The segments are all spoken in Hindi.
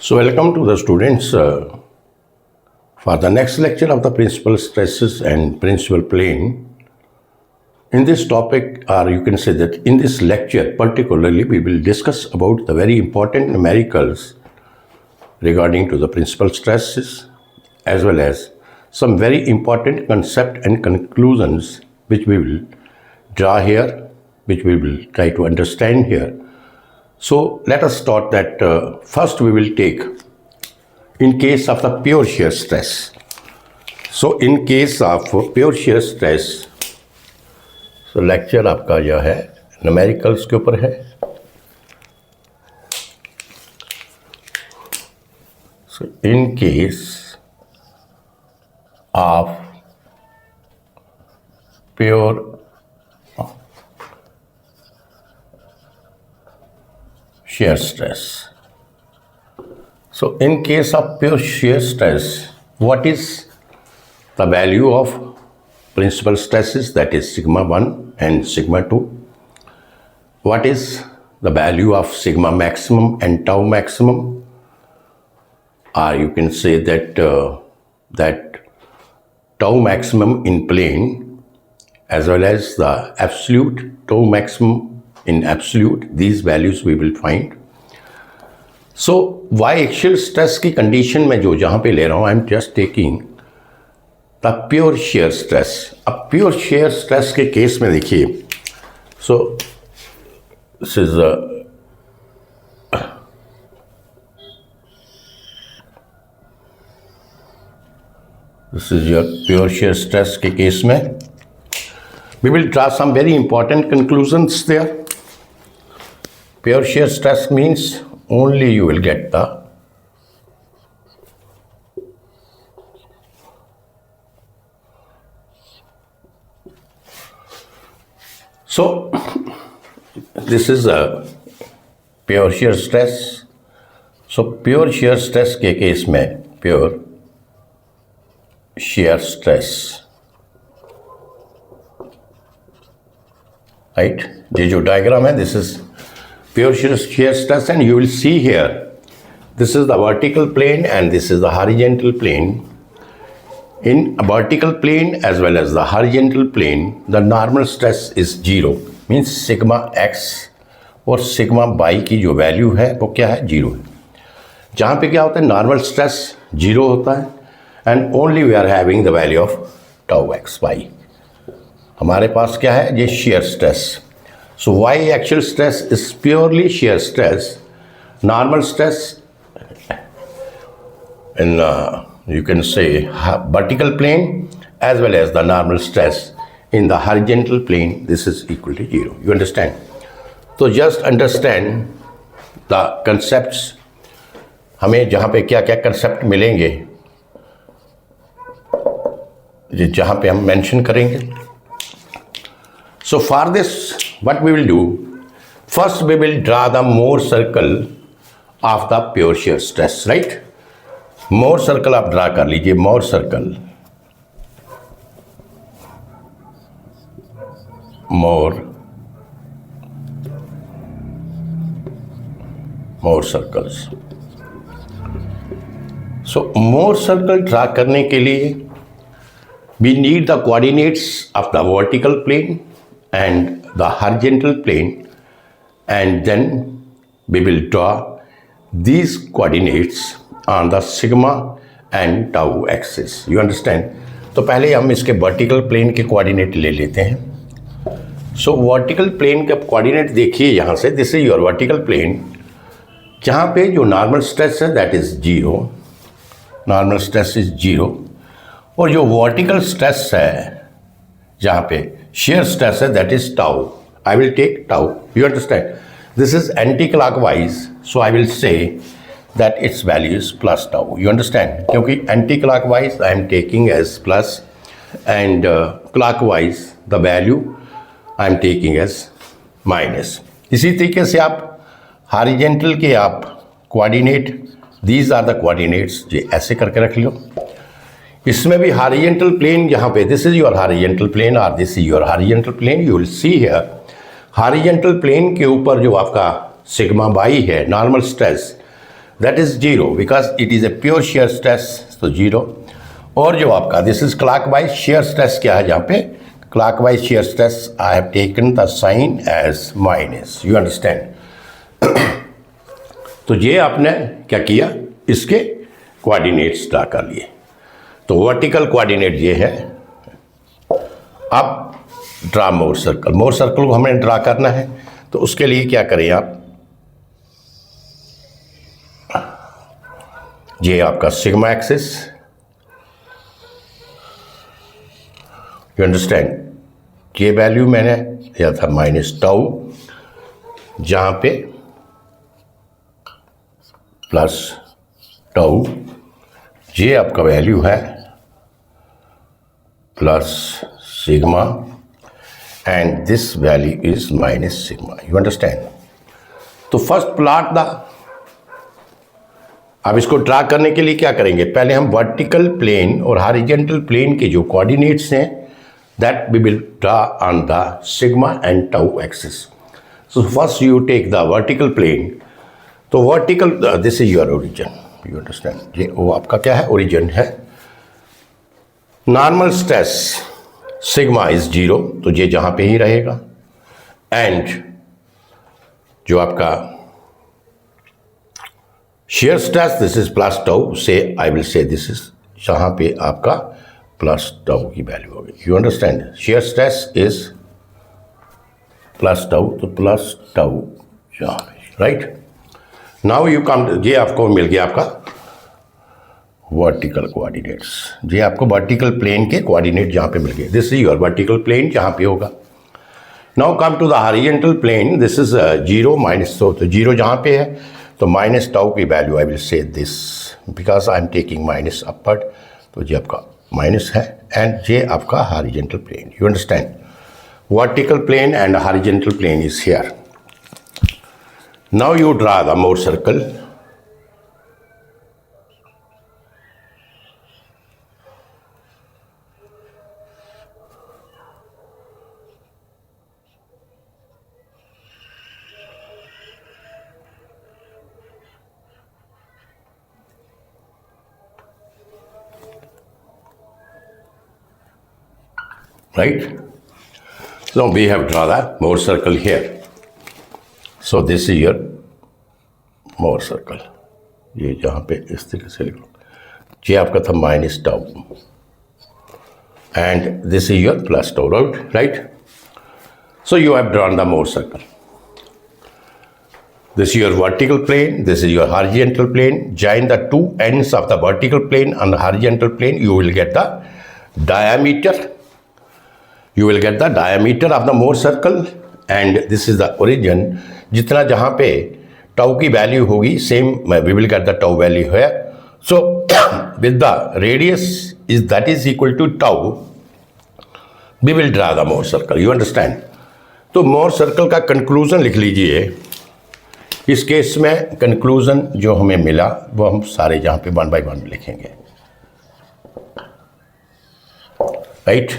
So welcome to the students for the next lecture of the principal stresses and principal plane. In this topic, or you can say that in this lecture particularly, we will discuss about the very important numericals regarding to the principal stresses, as well as some very important concept and conclusions which we will draw here, which we will try to understand here. So let us start that first we will take in case of the pure shear stress. So in case of pure shear stress, so lecture आपका जो है न्यूमेरिकल्स के ऊपर है. So in case of pure shear stress. So in case of pure shear stress, what is the value of principal stresses, that is sigma 1 and sigma 2? What is the value of sigma maximum and tau maximum? Or you can say that that tau maximum in plane as well as the absolute tau maximum in absolute, these values we will find. So y axial stress की condition में जो जहाँ पे ले रहा हूँ, I am just taking the pure shear stress. अब pure shear stress के केस में देखिए, so this is your pure shear stress के केस में we will draw some very important conclusions there. Pure shear stress means only you will get the so this is a pure shear stress. So pure shear stress के केस में pure shear stress, right? ये जो diagram है, this is pure shear stress, and you will see here, this is the vertical plane and this is the horizontal plane. In a vertical plane as well as the horizontal plane, the normal stress is 0, means sigma x और sigma y की जो वैल्यू है वो क्या है, 0 है. जहाँ पे क्या होता है, नॉर्मल स्ट्रेस 0 होता है and only we are having the value of tau x y. हमारे पास क्या है, ये shear stress. So y axial stress is purely shear stress. Normal stress in you can say vertical plane as well as the normal stress in the horizontal plane, this is equal to 0. You understand? So just understand the concepts. हमें जहाँ पे क्या क्या concept मिलेंगे, जहाँ पे हम mention करेंगे. So for this, what we will do, first we will draw the Mohr circle of the pure shear stress, right? Mohr circle आप draw कर लीजिए, Mohr circle. Mohr circles. So Mohr circle draw करने के लिए we need the coordinates of the vertical plane and the horizontal plane, and then we will draw these coordinates on the sigma and tau axis. You understand? तो पहले हम इसके vertical plane के coordinate ले लेते हैं. So vertical plane का coordinate देखिए यहाँ से, this is your vertical plane, जहाँ पे जो normal stress है that is 0, normal stress is 0, और जो vertical stress है जहाँ पे shear stress है that is tau. I will take tau. You understand? This is anti-clockwise, so I will say that its value is plus tau. You understand? क्योंकि anti-clockwise I am taking as plus and clockwise the value I am taking as minus. इसी तरीके से आप horizontal के आप coordinate, these are the coordinates, ये ऐसे करके रख लो. इसमें भी horizontal plane यहाँ पे, this is your horizontal plane or this is your horizontal plane. You will see here horizontal plane के ऊपर जो आपका sigma y है, normal stress, that is zero because it is a pure shear stress, तो जीरो। और जो आपका this is clockwise shear stress क्या है, जहाँ पे clockwise shear stress I have taken the sign as minus, you understand. तो ये आपने क्या किया, इसके कोऑर्डिनेट्स ड्रा कर लिए। तो वर्टिकल कोऑर्डिनेट ये है। अब ड्रा मोर सर्कल, मोर सर्कल को हमें ड्रा करना है, तो उसके लिए क्या करें आप, ये आपका सिग्मा एक्सिस, यू अंडरस्टैंड। ये वैल्यू मैंने दिया था माइनस टाउ, जहां पे प्लस टाउ, ये आपका वैल्यू है plus sigma and this value is minus sigma, you understand. तो फर्स्ट प्लॉट द, अब इसको ड्रा करने के लिए क्या करेंगे, पहले हम वर्टिकल प्लेन और हॉरिजॉन्टल प्लेन के जो कोऑर्डिनेट्स हैं that we will draw on the sigma and tau axis. So first you take the vertical plane, तो vertical this is your origin, you understand. ये वो आपका क्या है, ओरिजिन है। Normal stress sigma is zero, तो ये जहां पे ही रहेगा, एंड जो आपका shear stress this is plus tau, say I will say this is, जहां पे आपका प्लस टाउ की वैल्यू होगी, you understand. Shear stress is plus tau, तो प्लस टाउ जहां पे, राइट। नाउ यू कम, ये आपको मिल गया आपका वर्टिकल कोऑर्डिनेट्स, ये आपको वर्टिकल प्लेन के कोऑर्डिनेट जहां पे मिल गए, this is your vertical plane जहां पे होगा। Now come to the horizontal plane, this is zero minus, तो जीरो जहां पे है तो माइनस टाउ की value I will say this, because I am taking minus upward, तो ये आपका माइनस है, एंड ये आपका horizontal plane, you understand. Vertical plane and horizontal plane is here. Now you draw the more circle. Right? So we have drawn the more circle here. So this is your more circle, ये जहाँ पे इस तरीके से लिखो, ये आपका था minus tau and this is your plus tau, right. So you have drawn the Mohr circle, this is your vertical plane, this is your horizontal plane, join the two ends of the vertical plane and horizontal plane, you will get the diameter of the Mohr circle, and this is the origin। जितना जहाँ पे टाउ की वैल्यू होगी same we will get the tau value है। So with the radius is that is equal to tau, we will draw the Mohr circle, you understand. तो मोर सर्कल का कंक्लूजन लिख लीजिए। इस केस में कंक्लूजन जो हमें मिला वो हम सारे जहाँ पे वन बाय वन लिखेंगे, राइट।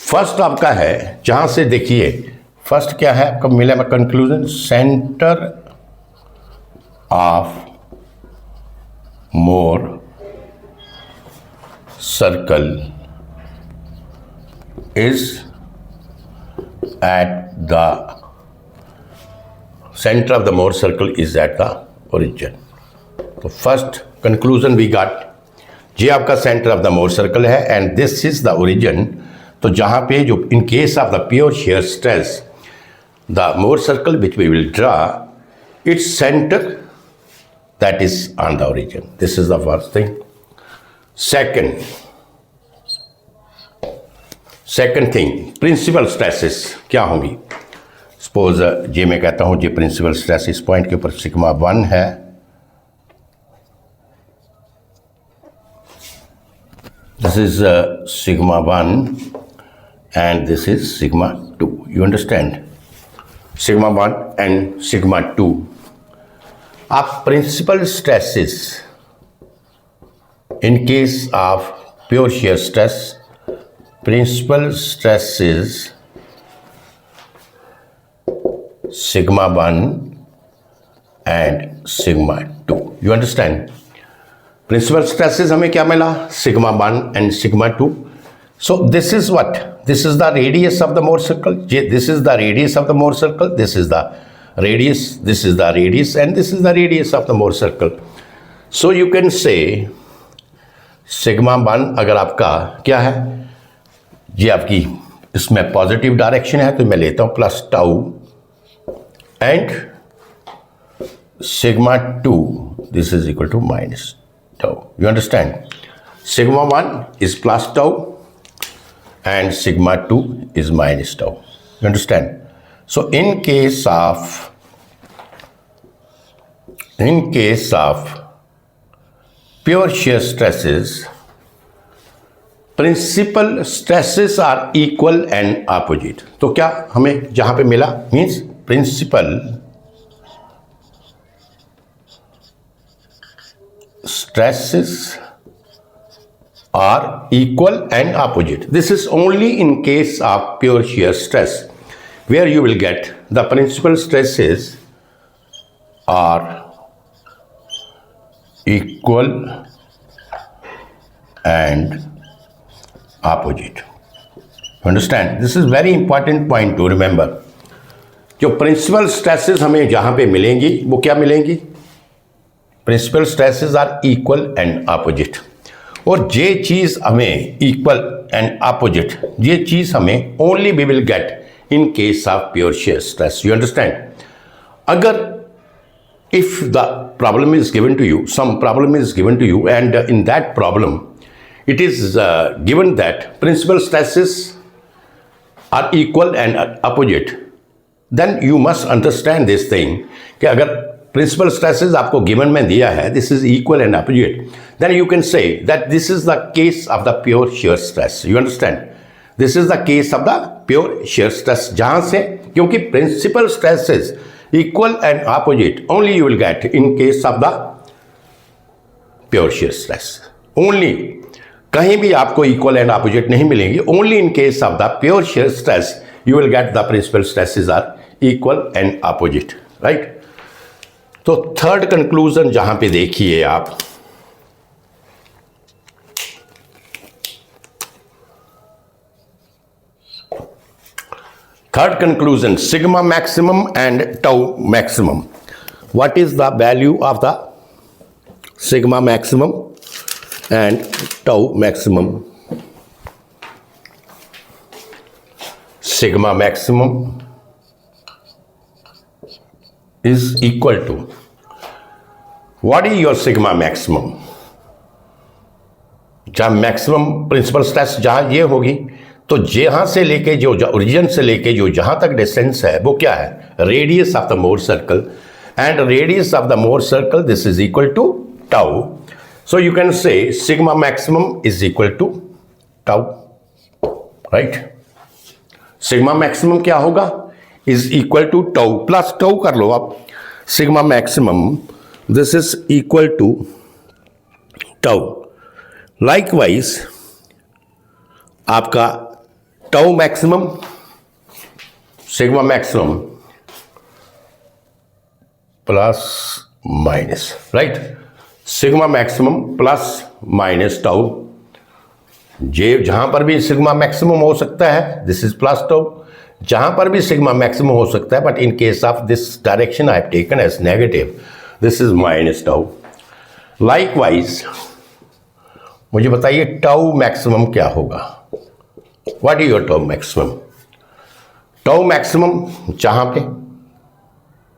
फर्स्ट आपका है, जहाँ से देखिए फर्स्ट क्या है आपका मिला में conclusion, centre of Mohr circle is at the centre of the Mohr circle is at the origin. तो फर्स्ट कंक्लूजन वी गॉट, ये आपका centre of the Mohr circle है and this is the origin. तो जहाँ पे जो in case of the pure shear stress the Mohr circle which we will draw its centre that is on the origin, this is the first thing. Second thing, principal stresses क्या होंगी। सपोज ये मैं कहता हूँ ये प्रिंसिपल स्ट्रेस इस पॉइंट के ऊपर सिग्मा 1 है, this is sigma 1 and this is sigma 2, you understand, sigma 1 and sigma 2 are principal stresses in case of pure shear stress. Principal stresses sigma 1 and sigma 2. You understand? Principal stresses हमें क्या मिला? Sigma 1 and sigma 2. So this is what? This is the radius of the Mohr circle. This is the radius of the Mohr circle. This is the radius. This is the radius, and this is the radius of the Mohr circle. So you can say sigma 1 अगर आपका क्या है? ये आपकी इसमें पॉजिटिव डायरेक्शन है तो मैं लेता हूँ plus tau, and sigma 2 this is equal to minus tau. You understand? Sigma 1 is plus tau and sigma 2 is minus tau. You understand? So in case of pure shear stresses, principal stresses are equal and opposite. तो क्या हमें जहां पे मिला means principal stresses are equal and opposite. This is only in case of pure shear stress, where you will get the principal stresses are equal and opposite. Understand? This is very important point to remember. जो principal stresses हमें जहां पे मिलेंगी वो क्या मिलेंगी? Principal stresses are equal and opposite, और ये चीज हमें इक्वल एंड अपोजिट, ये चीज हमें only we will get in case of pure shear stress. You understand? अगर if the problem is given to you, some problem is given to you, and in that problem it is given that principal stresses are equal and opposite, then you must understand this thing कि अगर प्रिंसिपल स्ट्रेसेस आपको गिवन में दिया है, this is equal and opposite, then you can say that this is the case of the pure shear stress. You understand? This is the case of the pure shear stress, जहां से क्योंकि principal stresses equal and opposite only you will get in case of the pure shear stress. Only, कहीं भी आपको इक्वल एंड अपोजिट नहीं मिलेंगी, only in case of the pure shear stress you will get the principal stresses are equal and opposite. Right? तो थर्ड कंक्लूजन जहां पे देखिए आप, third conclusion, sigma maximum and tau maximum. What is the value of the sigma maximum and tau maximum? Sigma maximum is equal to, what is your sigma maximum? जहाँ मैक्सिमम प्रिंसिपल स्ट्रेस जहाँ ये होगी तो जहाँ से लेके जो ओरिजिन से लेके जो जहाँ तक डिस्टेंस है वो क्या है? Radius of the Mohr circle, and radius of the Mohr circle this is equal to tau. So you can say sigma maximum is equal to tau. Right? Sigma maximum क्या होगा? Is equal to tau plus tau कर लो आप. Sigma maximum this is equal to tau. Likewise आपका tau maximum, sigma maximum plus minus, right? Sigma maximum plus minus tau. जे जहां पर भी सिग्मा मैक्सिमम हो सकता है दिस इज प्लस टाउ, जहां पर भी सिग्मा मैक्सिमम हो सकता है, but in case of this direction I have taken as negative, this is minus tau. Likewise मुझे बताइए टाउ मैक्सिमम क्या होगा? What is your tau maximum? Tau maximum जहां पे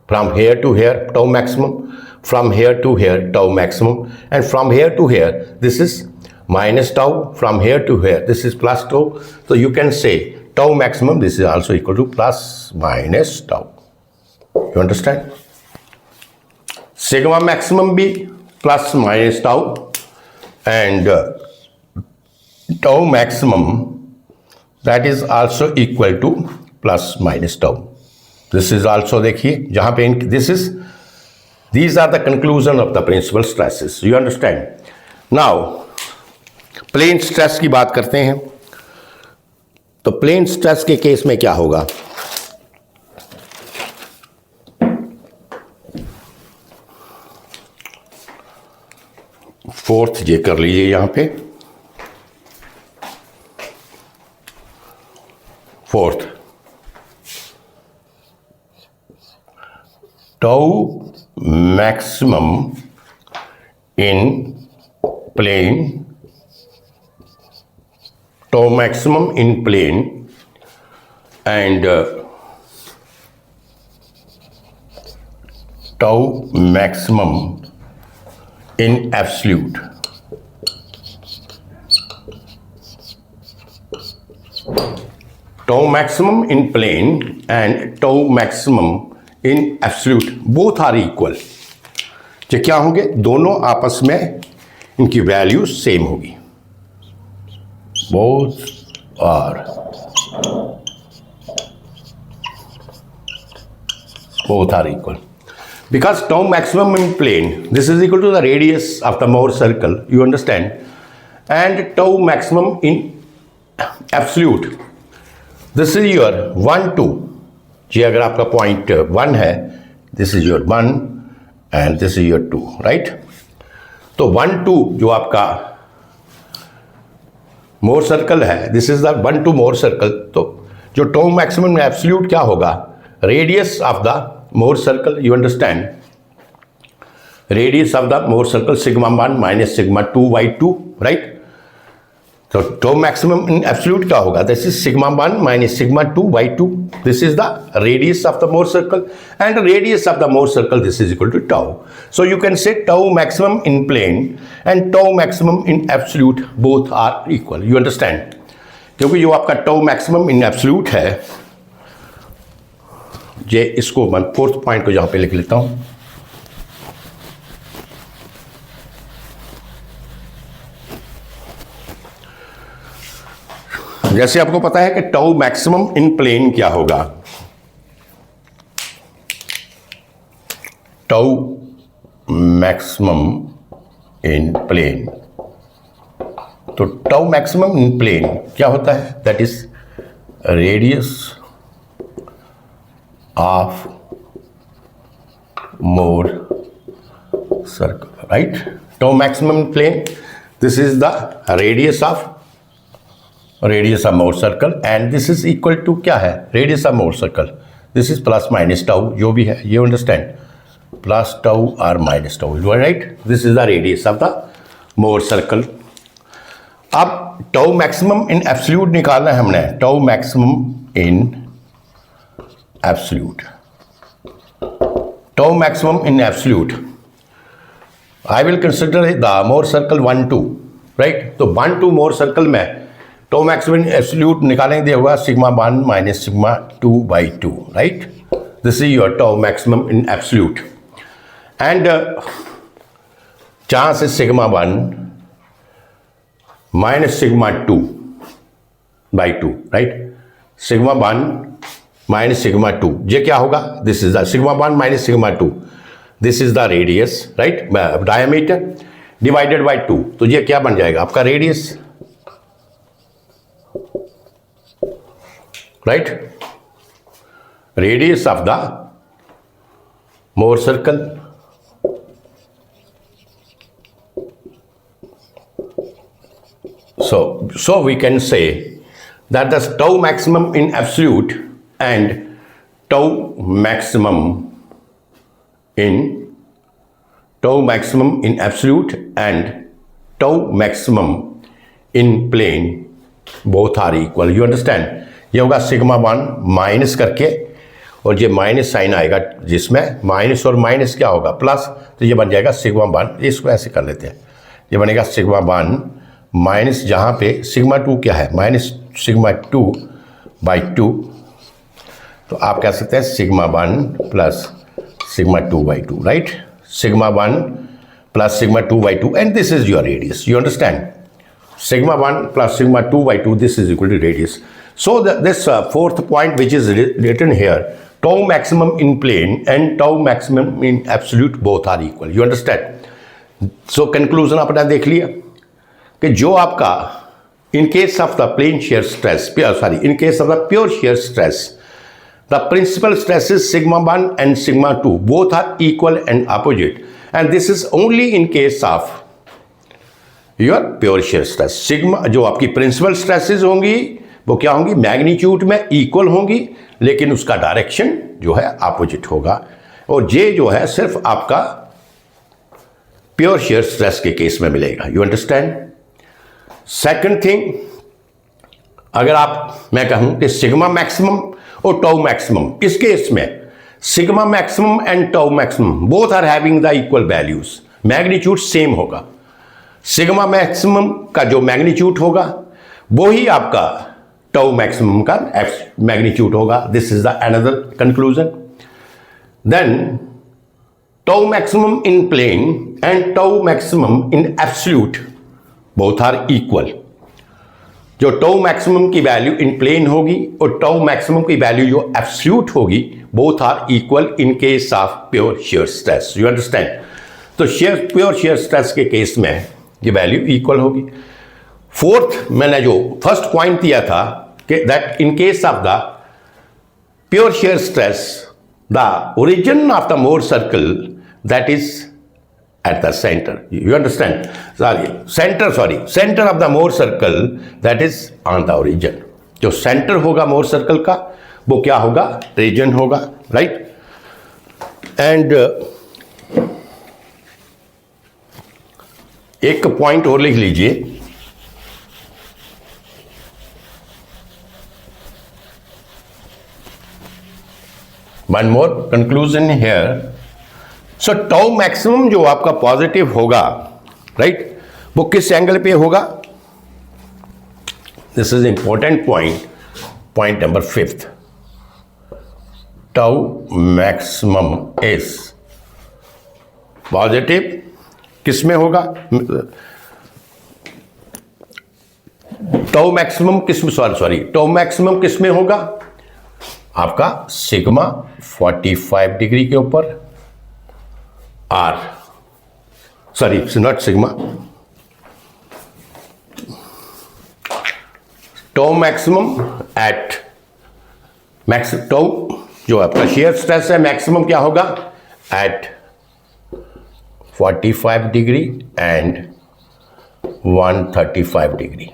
from here to here tau maximum, from here to here tau maximum, and from here to here this is minus tau, from here to here this is plus tau. So you can say tau maximum this is also equal to plus minus tau. You understand? Sigma maximum be plus minus tau, and tau maximum that is also equal to plus minus tau. This is also देखिए जहाँ पे this is, these are the conclusion of the principal stresses. You understand? Now plane stress की बात करते हैं. तो प्लेन स्ट्रेस के केस में क्या होगा? फोर्थ ये कर लीजिए यहां पे, fourth tau maximum in plane, tau maximum in plane and tau maximum in absolute. Tau maximum in plane and tau maximum in absolute both are equal. ये क्या होंगे? दोनों आपस में इनकी वैल्यू सेम होगी. Both are equal. Because tau maximum in plane, this is equal to the radius of the Mohr circle, you understand, and tau maximum in absolute, this is your 1 2. जी अगर आपका पॉइंट 1 है, this is your 1 and this is your 2, right? तो 1 2 जो आपका मोर सर्कल है, this is the 1 2 more circle. तो जो टॉ मैक्सिमम एब्सोल्यूट क्या होगा? Radius of the Mohr circle, you understand, radius of the Mohr circle sigma 1 minus sigma 2 by 2, right? तो tau maximum in absolute क्या होगा? This is sigma 1 minus sigma 2 by 2. This is the radius of the Mohr circle, and the radius of the Mohr circle, this is equal to tau. So you can say tau maximum in plane and tau maximum in absolute both are equal. You understand? क्योंकि जो आपका tau maximum in absolute है, ये इसको मैं फोर्थ पॉइंट को यहाँ पे लिख लेता हूँ. जैसे आपको पता है कि टाउ मैक्सिमम इन प्लेन क्या होगा? टाउ मैक्सिमम इन प्लेन, तो टाउ मैक्सिमम इन प्लेन क्या होता है? That is radius of Mohr circle, right? Tau maximum in plane, this is the radius of Mohr circle and this is equal to क्या है? Radius of Mohr circle, this is plus minus tau जो भी है, ये अंडरस्टैंड, प्लस टाउ और minus tau, right? This is the radius of the Mohr circle. अब टाउ मैक्सिमम इन एब्सोल्यूट निकालना है हमने. Tau maximum in absolute, tau maximum in absolute, I will consider the Mohr circle 1 2, right? तो 1 2 Mohr circle में टो मैक्सिमम एब्सोल्यूट निकालेंगे, दिया हुआ sigma 1 minus sigma 2 by 2, right? This is your tau maximum in absolute. And जहाँ से sigma 1 minus sigma 2 by 2, right? Sigma 1 minus sigma 2, ये क्या होगा? This is the sigma 1 minus sigma 2, this is the radius, right? Diameter divided by 2, तो ये क्या बन जाएगा? आपका radius, right? Radius of the Mohr circle. So we can say that the tau maximum in absolute and tau maximum in absolute and tau maximum in plane both are equal. You understand? ये होगा सिग्मा 1 माइनस करके, और ये माइनस साइन आएगा जिसमें माइनस और माइनस क्या होगा? प्लस. तो ये बन जाएगा सिग्मा 1, इसको ऐसे कर लेते हैं, ये बनेगा सिग्मा 1 माइनस, जहाँ पे सिग्मा 2 क्या है? Minus sigma 2 by 2. तो आप कह सकते हैं sigma 1 plus sigma 2 by 2, right? Sigma 1 plus sigma 2 by 2 and this is your radius. You understand? sigma 1 plus sigma 2 by 2, this is equal to radius. So this fourth point which is written here, tau maximum in plane and tau maximum in absolute both are equal. You understand? So conclusion आपने देख लिया कि जो आपका in case of the plane shear stress, in case of the pure shear stress, the principal stress is sigma 1 and sigma 2, both are equal and opposite, and this is only in case of your pure shear stress. Sigma जो आपकी प्रिंसिपल स्ट्रेसेस होंगी वो क्या होंगी, मैग्नीट्यूड में इक्वल होंगी, लेकिन उसका डायरेक्शन जो है अपोजिट होगा। और जे जो है सिर्फ आपका प्योर शेयर स्ट्रेस के केस में मिलेगा। You understand. सेकंड थिंग, अगर मैं कहूं कि सिग्मा मैक्सिमम और टाउ मैक्सिमम, इस केस में sigma maximum and tau maximum both are having the equal values, magnitude same होगा। सिग्मा मैक्सिमम का जो मैग्नीट्यूड होगा वो ही आपका टाउ मैक्सिमम का मैग्नीट्यूड होगा। This is the another conclusion. Then tau maximum in plane and tau maximum in absolute both are equal. जो टाउ मैक्सिमम की वैल्यू इन प्लेन होगी और टाउ मैक्सिमम की वैल्यू जो एब्सोल्यूट होगी, both are equal in case of pure shear stress. You understand. तो प्योर शेयर स्ट्रेस के केस में ये वैल्यू इक्वल होगी। फोर्थ, मैंने जो फर्स्ट पॉइंट दिया था कि that in case of the pure shear stress the origin of the Mohr circle that is at the center. You understand? Center of the Mohr circle that is on the origin. जो center होगा Mohr circle का वो क्या होगा, region होगा, right? And एक पॉइंट और लिख लीजिए, one more conclusion here. So tau maximum जो आपका पॉजिटिव होगा, राइट, वो किस एंगल पे होगा? This is important point number 5th। Tau maximum is positive किस में होगा? टाउ मैक्सिमम टाउ मैक्सिमम किस में होगा? आपका सिग्मा 45 डिग्री के ऊपर, not sigma, tau maximum at tau जो आपका शेयर स्ट्रेस है मैक्सिमम क्या होगा at 45 degree and 135 degree.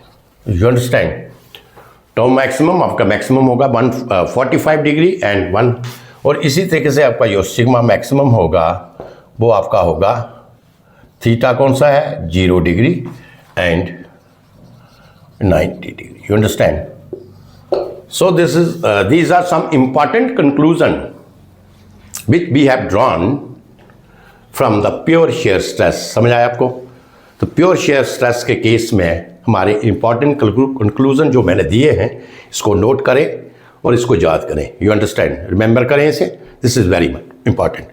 You understand. Tau maximum आपका मैक्सिमम होगा 145 डिग्री एंड 1, और इसी तरीके से आपका जो सिग्मा मैक्सिमम होगा वो आपका होगा, थीटा कौन सा है, 0 degree and 90 degree. You understand. So these are some important conclusion which we have drawn from the pure shear stress। समझ आया आपको? तो प्योर शेयर स्ट्रेस के केस में हमारे इंपॉर्टेंट कंक्लूजन जो मैंने दिए हैं, इसको नोट करें और इसको याद करें। यू अंडरस्टैंड, रिमेंबर करें इसे, this is very much important.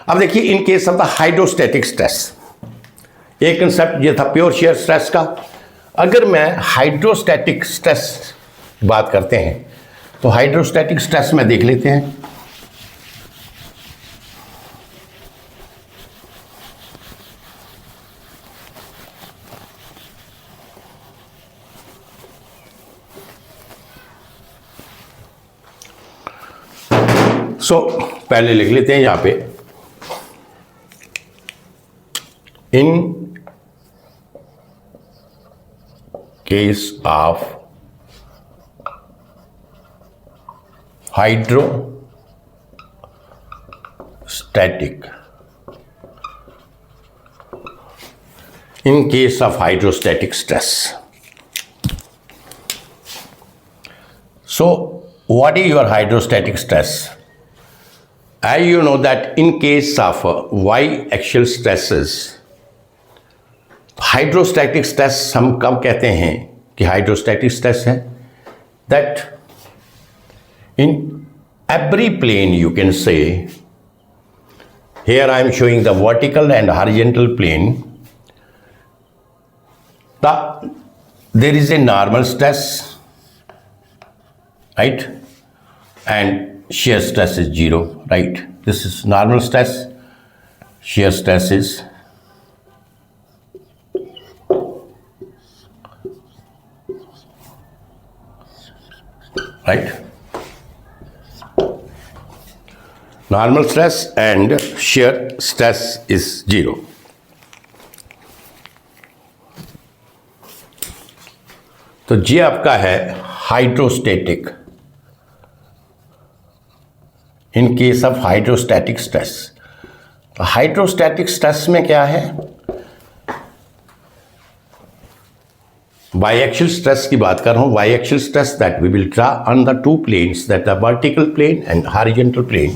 अब देखिए, in case of the hydrostatic stress, एक कंसेप्ट ये था प्योर शेयर स्ट्रेस का। अगर मैं हाइड्रोस्टैटिक स्ट्रेस बात करते हैं तो हाइड्रोस्टैटिक स्ट्रेस में देख लेते हैं। पहले लिख लेते हैं यहां पे, इन case of hydrostatic, in case of hydrostatic stress. So what is your hydrostatic stress? As you know that in case of y-axial stresses, hydrostatic stress हम कब कहते हैं कि हाइड्रोस्टैटिक स्ट्रेस है? That in every plane you can say, here I am showing the vertical and horizontal plane, there is a normal stress, right, and shear stress is 0, right? This is normal stress, shear stress is right, normal stress and shear stress is 0. तो ये आपका है hydrostatic, in case of hydrostatic stress. तो हाइड्रोस्टैटिक स्ट्रेस में क्या है, बाईएक्सियल स्ट्रेस की बात कर रहा हूं। Biaxial stress that we will draw on the two planes, that the vertical plane and horizontal plane.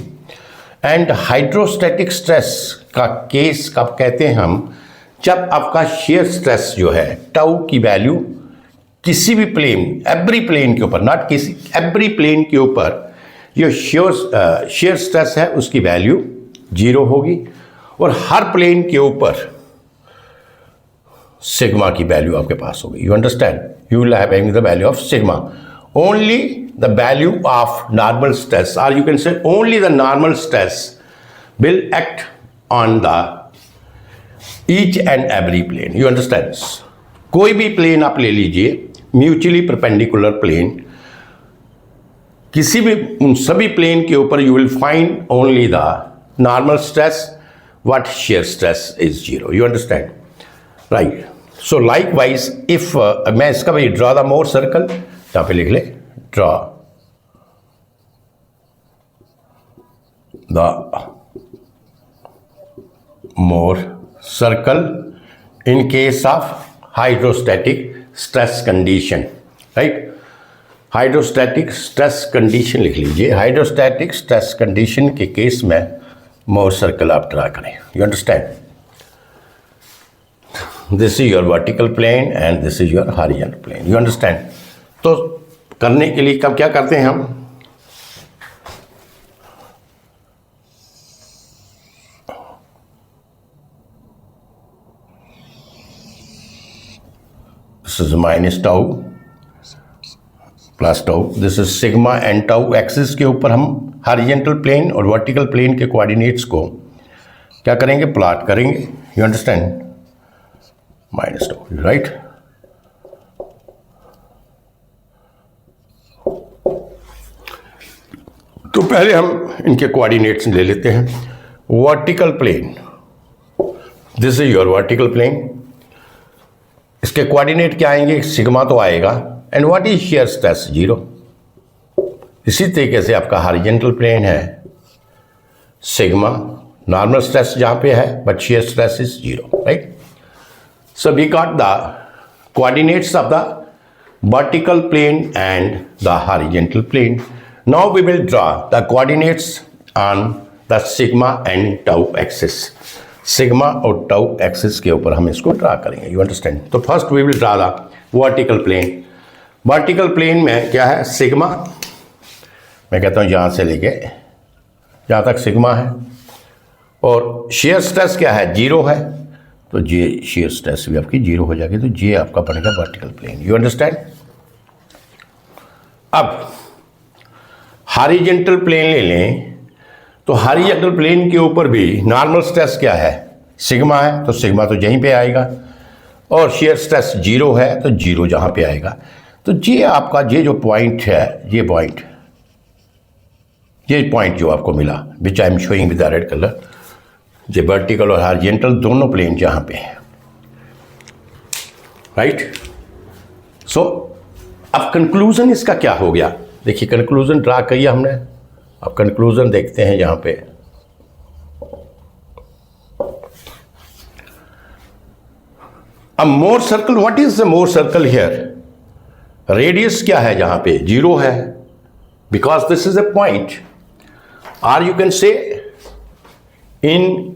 And hydrostatic stress का केस कब कहते हैं हम, जब आपका शेयर स्ट्रेस जो है टाउ की वैल्यू किसी भी प्लेन, एवरी प्लेन के ऊपर, नॉट किसी, एवरी प्लेन के ऊपर जो शेयर स्ट्रेस है उसकी वैल्यू 0 होगी, और हर प्लेन के ऊपर सिग्मा की वैल्यू आपके पास होगी। You understand, you will having the value of sigma, only the value of normal stress, और you can say only the normal stress will act on the each and every plane. You understand, कोई भी प्लेन आप ले लीजिए, म्यूचुअली परपेंडिकुलर प्लेन, किसी भी उन सभी प्लेन के ऊपर you will find only the normal stress, what share stress is 0। You understand, right. So likewise if मैं इसका भाई ड्रॉ द मोर सर्कल, यहां पे लिख ले, draw the Mohr circle in case of hydrostatic stress condition, right. Hydrostatic stress condition लिख लीजिए, हाइड्रोस्टैटिक स्ट्रेस कंडीशन के केस में मोर सर्कल आप ड्रा करें। You understand, this is your vertical plane and this is your horizontal plane. You understand. तो करने के लिए कब क्या करते हैं हम, this is minus tau plus tau, this is sigma and tau axis के ऊपर हम हॉरिजॉन्टल प्लेन और वर्टिकल प्लेन के कोऑर्डिनेट्स को क्या करेंगे, प्लॉट करेंगे। You understand, minus tau, right. तो पहले हम इनके कोऑर्डिनेट्स ले लेते हैं। Vertical plane, this is your vertical plane, इसके कोऑर्डिनेट क्या आएंगे, सिग्मा तो आएगा, and what is shear stress, 0। इसी तरीके से आपका हॉरिजॉन्टल प्लेन है, सिग्मा, नॉर्मल स्ट्रेस जहां पे है, but shear stress is 0, right. So we got the coordinates of the vertical plane and the horizontal plane. Now we will draw the coordinates on the sigma and tau axis. Sigma और टाउ एक्सिस के ऊपर हम इसको ड्रा करेंगे। You understand. तो first we will draw the vertical plane. Vertical plane में क्या है, सिग्मा, मैं कहता हूँ यहाँ से लेके यहाँ तक सिग्मा है, और शेयर स्ट्रेस क्या है, 0 है, तो जे शेयर स्ट्रेस भी आपकी 0 हो जाएगी, तो जे आपका बनेगा वर्टिकल प्लेन। You understand. अब हॉरिजॉन्टल प्लेन ले लें, तो हॉरिजॉन्टल प्लेन के ऊपर भी नॉर्मल स्ट्रेस क्या है, सिग्मा है, तो सिग्मा तो यहीं पे आएगा, और शेयर स्ट्रेस 0 है, तो 0 जहाँ पे आएगा। तो ये आपका ये जो पॉइंट है, ये पॉइंट जो आपको मिला, which I am showing with the red colour, ये वर्टिकल और हॉरिजॉन्टल दोनों प्लेन जहाँ पे हैं, राइट। सो अब कंक्लूजन इसका क्या हो गया, देखिए कंक्लूजन ड्रा किया हमने, अब कंक्लूजन देखते हैं यहाँ पे। अब Mohr circle, what is the Mohr circle here, radius क्या है जहां पे, 0 है, because this is a point, और you can say in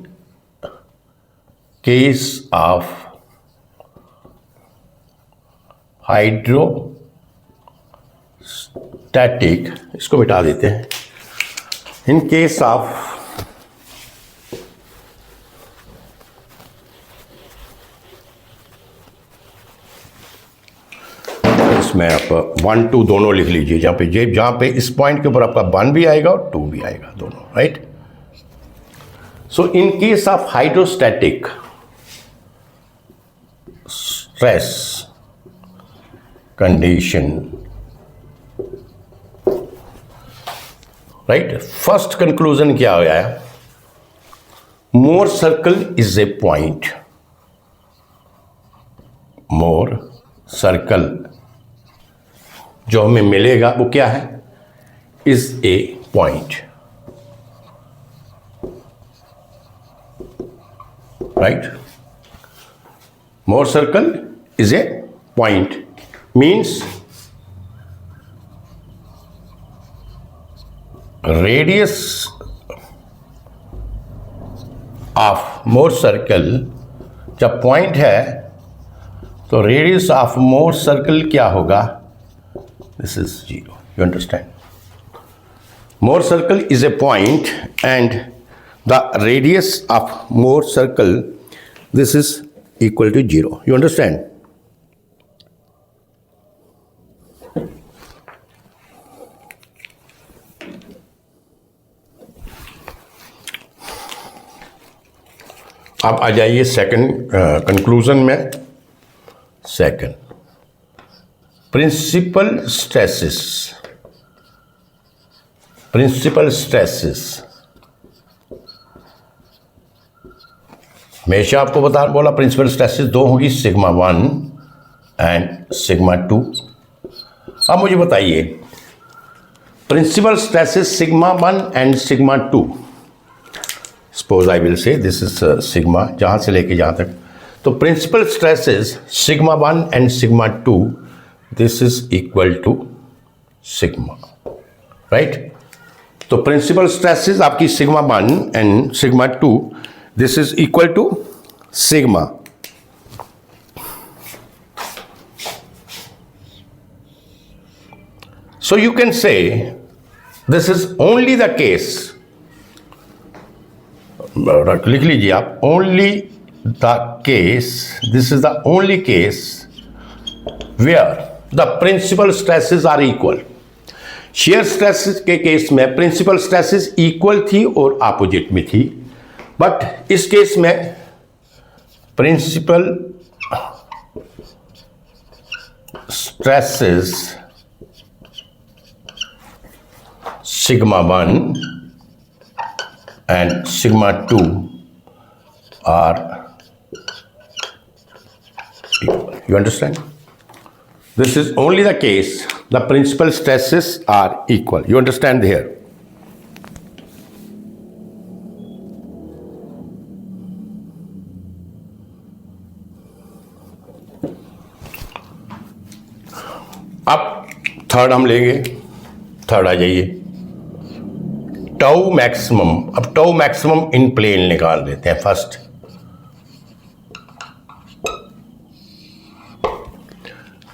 case of hydrostatic, इसको मिटा देते हैं, इन केस ऑफ इसमें आप 1 2 दोनों लिख लीजिए, जहां पे इस पॉइंट के ऊपर आपका 1 भी आएगा और 2 भी आएगा, दोनों, right. So in case of hydrostatic stress condition, right, first conclusion क्या हो गया, Mohr circle is a point, Mohr circle जो हमें मिलेगा वो क्या है, is a point, right. Mohr circle is a point means radius of Mohr circle, जब पॉइंट है तो रेडियस ऑफ मोर सर्कल क्या होगा, this is 0, you understand. Mohr circle is a point and the radius of Mohr circle this is equal to 0, you understand. अब आ जाइए सेकंड कंक्लूजन में। Second, principal stresses. Principal stresses हमेशा आपको बोला प्रिंसिपल स्ट्रेसेस दो होगी, सिग्मा 1 एंड सिग्मा 2। अब मुझे बताइए principal stresses sigma 1 and sigma 2, suppose I will say this is sigma, जहां से लेके जहां तक, तो principal stresses sigma 1 and sigma 2 this is equal to sigma, right. तो प्रिंसिपल स्ट्रेसेस आपकी sigma 1 and sigma 2 this is equal to sigma. So you can say this is only the case, लिख लीजिए आप, only the case, this is the only case where the principal stresses are equal. Shear stresses के केस में प्रिंसिपल स्ट्रेसेस इक्वल थी और अपोजिट में थी, बट इस केस में principal stresses sigma 1 and sigma 2 are equal. You understand? This is only the case the principal stresses are equal. You understand here? अब थर्ड हम लेंगे, थर्ड आ जाइए, टाउ मैक्सिमम। अब टाउ मैक्सिमम इन प्लेन निकाल देते हैं first.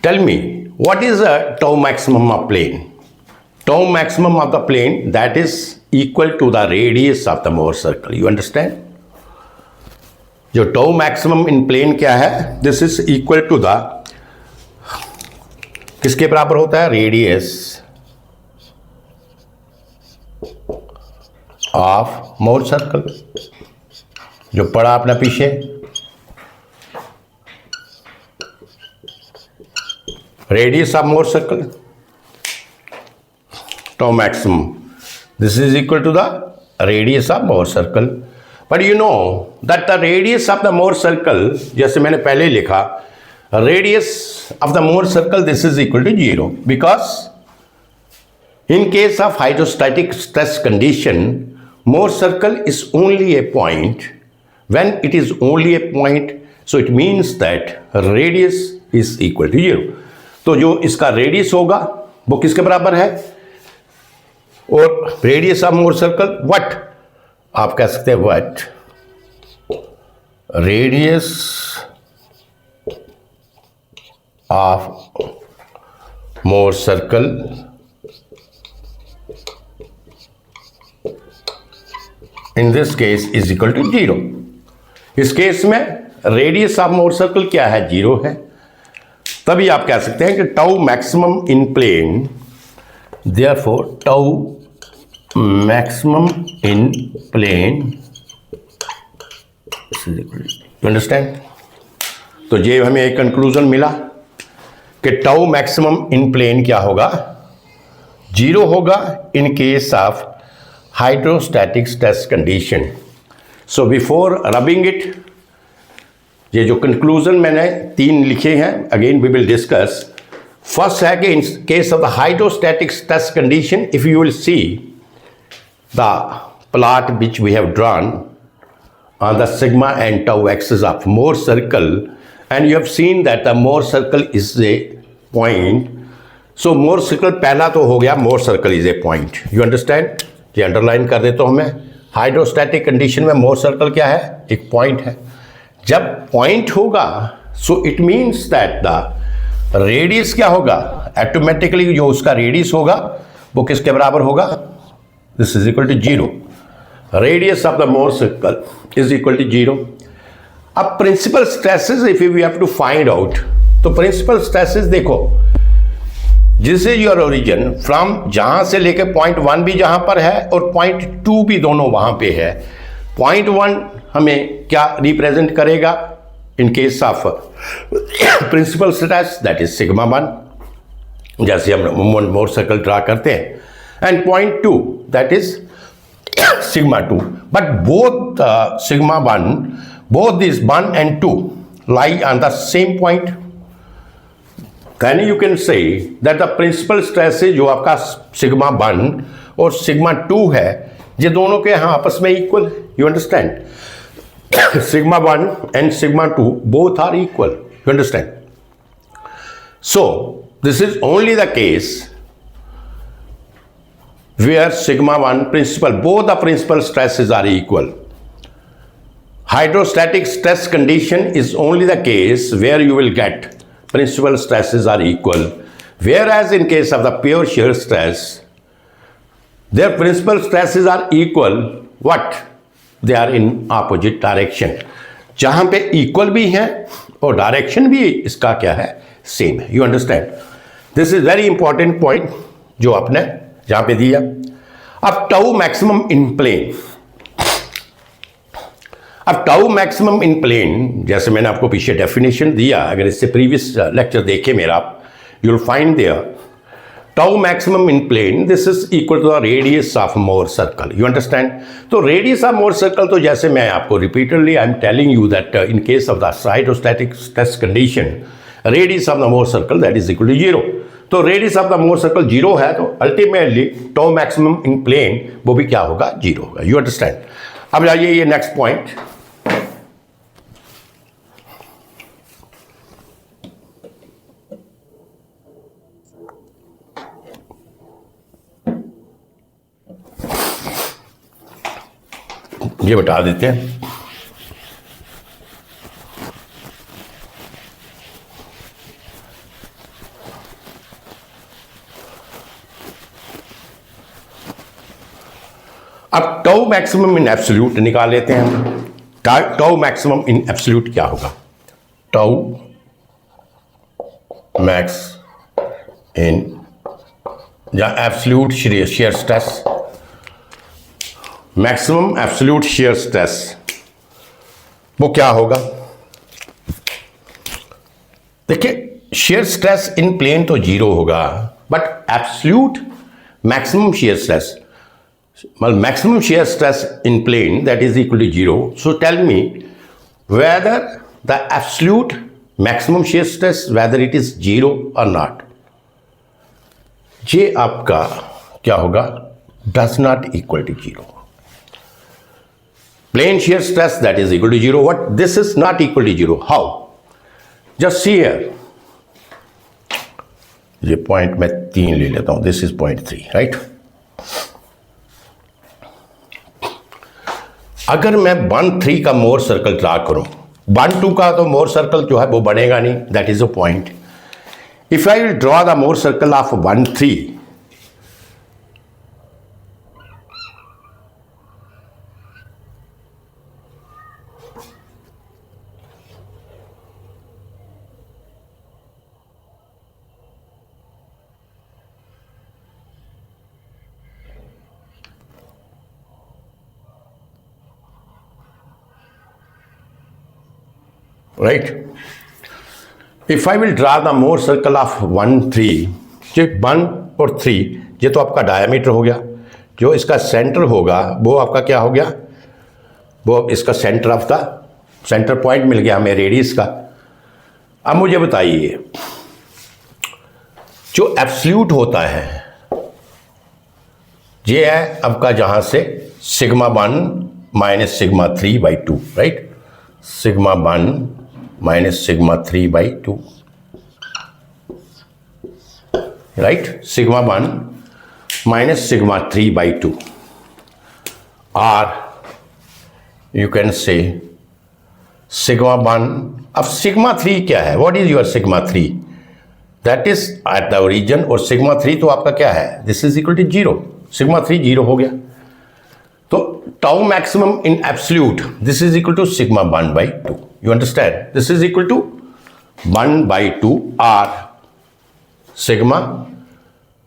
Tell me what is a tau maximum of plane? Tau maximum of the plane that is equal to the radius of the Mohr circle. You understand? जो टाउ मैक्सिमम इन प्लेन क्या है, this is equal to the, किसके बराबर होता है, रेडियस ऑफ मोर सर्कल, जो पढ़ा अपना पीछे, radius of Mohr circle, tau maximum, this is equal to the radius of Mohr circle. But you know that the radius of the Mohr circle, जैसे मैंने पहले लिखा, radius of the Mohr circle this is equal to 0, because in case of hydrostatic stress condition, Mohr circle is only a point. When it is only a point, so it means that radius is equal to 0. तो जो इसका रेडियस होगा वो किसके बराबर है, और radius of Mohr circle what, आप कह सकते हैं what, radius of Mohr circle in this case is equal to 0। इस केस में रेडियस ऑफ मोर सर्कल क्या है, 0 है। तभी आप कह सकते हैं कि tau maximum in plane, therefore tau maximum in plane is equal, you understand? तो ये हमें एक कंक्लूजन मिला कि टाउ मैक्सिमम इन प्लेन क्या होगा, 0 होगा इन case of hydrostatic stress condition. So before rubbing it, ये जो conclusion मैंने 3 लिखे हैं, again we will discuss, First है कि in case of the hydrostatic stress condition, if you will see the plot which we have drawn on the sigma and tau axis of Mohr circle, and you have seen that the Mohr circle is a point. So Mohr circle पहला तो हो गया, Mohr circle is a point. You understand? ये अंडरलाइन कर देता हूँ मैं. हाइड्रोस्टैटिक कंडीशन में Mohr circle क्या है? एक पॉइंट है. जब पॉइंट होगा सो it means that the radius क्या होगा, ऑटोमेटिकली जो उसका रेडियस होगा वो किसके बराबर होगा, this is equal to 0. Radius of the Mohr circle is equal to 0. अब principal stresses if you have to find out, तो प्रिंसिपल स्ट्रेसेस देखो, this is your origin from, जहां से लेके पॉइंट 1 भी जहां पर है और पॉइंट 2 भी दोनों वहां पे है. पॉइंट 1 हमें क्या रिप्रेजेंट करेगा in case of principal stress, that is sigma 1, जैसे हम Mohr सर्कल ड्रा करते हैं, and point 2 that is sigma 2. But both sigma 1, both these 1 and 2 lie on the same point. Then you can say that the principal stress है जो आपका sigma 1 और sigma 2 है, ये दोनों के यहाँ आपस में equal. You understand? Sigma 1 and sigma 2 both are equal. You understand? So this is only the case where sigma 1 principal, both the principal stresses are equal. Hydrostatic stress condition is only the case where you will get principal stresses are equal, whereas in case of the pure shear stress, their principal stresses are equal. What? They are in opposite direction. जहां पे equal भी है और डायरेक्शन भी इसका क्या है, सेम है. You understand? This is very important point जो आपने जहां पे दिया. अब टाउ मैक्सिमम इन प्लेन, अब टाउ मैक्सिमम इन प्लेन, जैसे मैंने आपको पीछे डेफिनेशन दिया, अगर इससे प्रीवियस लेक्चर देखे मेरा, you will find there tau maximum in plane, this is equal to the radius of Mohr circle. You understand? तो रेडियस ऑफ Mohr सर्कल, तो जैसे मैं आपको repeatedly I am telling you that in case of the hydrostatic stress condition, radius of the Mohr circle that is equal to 0. तो radius of the Mohr circle 0 है, तो ultimately tau maximum in plane वो भी क्या होगा, 0 होगा. You understand? अब जाइए ये नेक्स्ट पॉइंट, ये बता देते हैं. अब टाउ मैक्सिमम इन एब्सोल्यूट निकाल लेते हैं हम. टाउ मैक्सिमम इन एब्सोल्यूट क्या होगा, टाउ मैक्स इन या absolute shear stress, maximum absolute shear stress वो क्या होगा. देखिए shear स्ट्रेस इन प्लेन तो 0 होगा, but absolute maximum shear stress, well, maximum shear stress in plane that is equal to 0. So tell me whether the absolute maximum shear stress, whether it is 0 or not. ये आपका क्या होगा, does not equal to 0. Plane shear stress that is equal to 0. What? This is not equal to 0. How? Just see here. ये पॉइंट मैं 3 ले लेता हूं. This is point 3, right? अगर मैं 1-3 का Mohr सर्कल ड्रा करूं, 1-2 का तो Mohr सर्कल जो है वो बनेगा नहीं, that is a point. If I will draw the Mohr circle of 1-3, right? If I will draw the Mohr circle of 1-3, ये 1 और 3 ये तो आपका डायमीटर हो गया, जो इसका सेंटर होगा वो आपका क्या हो गया, वो इसका centre of the centre point मिल गया हमें रेडियस का. अब मुझे बताइए जो एब्सल्यूट होता है ये है आपका जहां से sigma 1 minus sigma 3 by 2, right. Sigma 1 minus sigma 3 by 2, right. Sigma 1 minus sigma 3 by 2, और यू कैन से सिग्मा 1। अब सिग्मा 3 क्या है? What is your sigma 3? That is at the origin, और सिग्मा 3 तो आपका क्या है? This is equal to 0। Sigma 3 0 हो गया, तो tau maximum in absolute this is equal to sigma 1 by 2। You understand? This is equal to 1 by 2 or sigma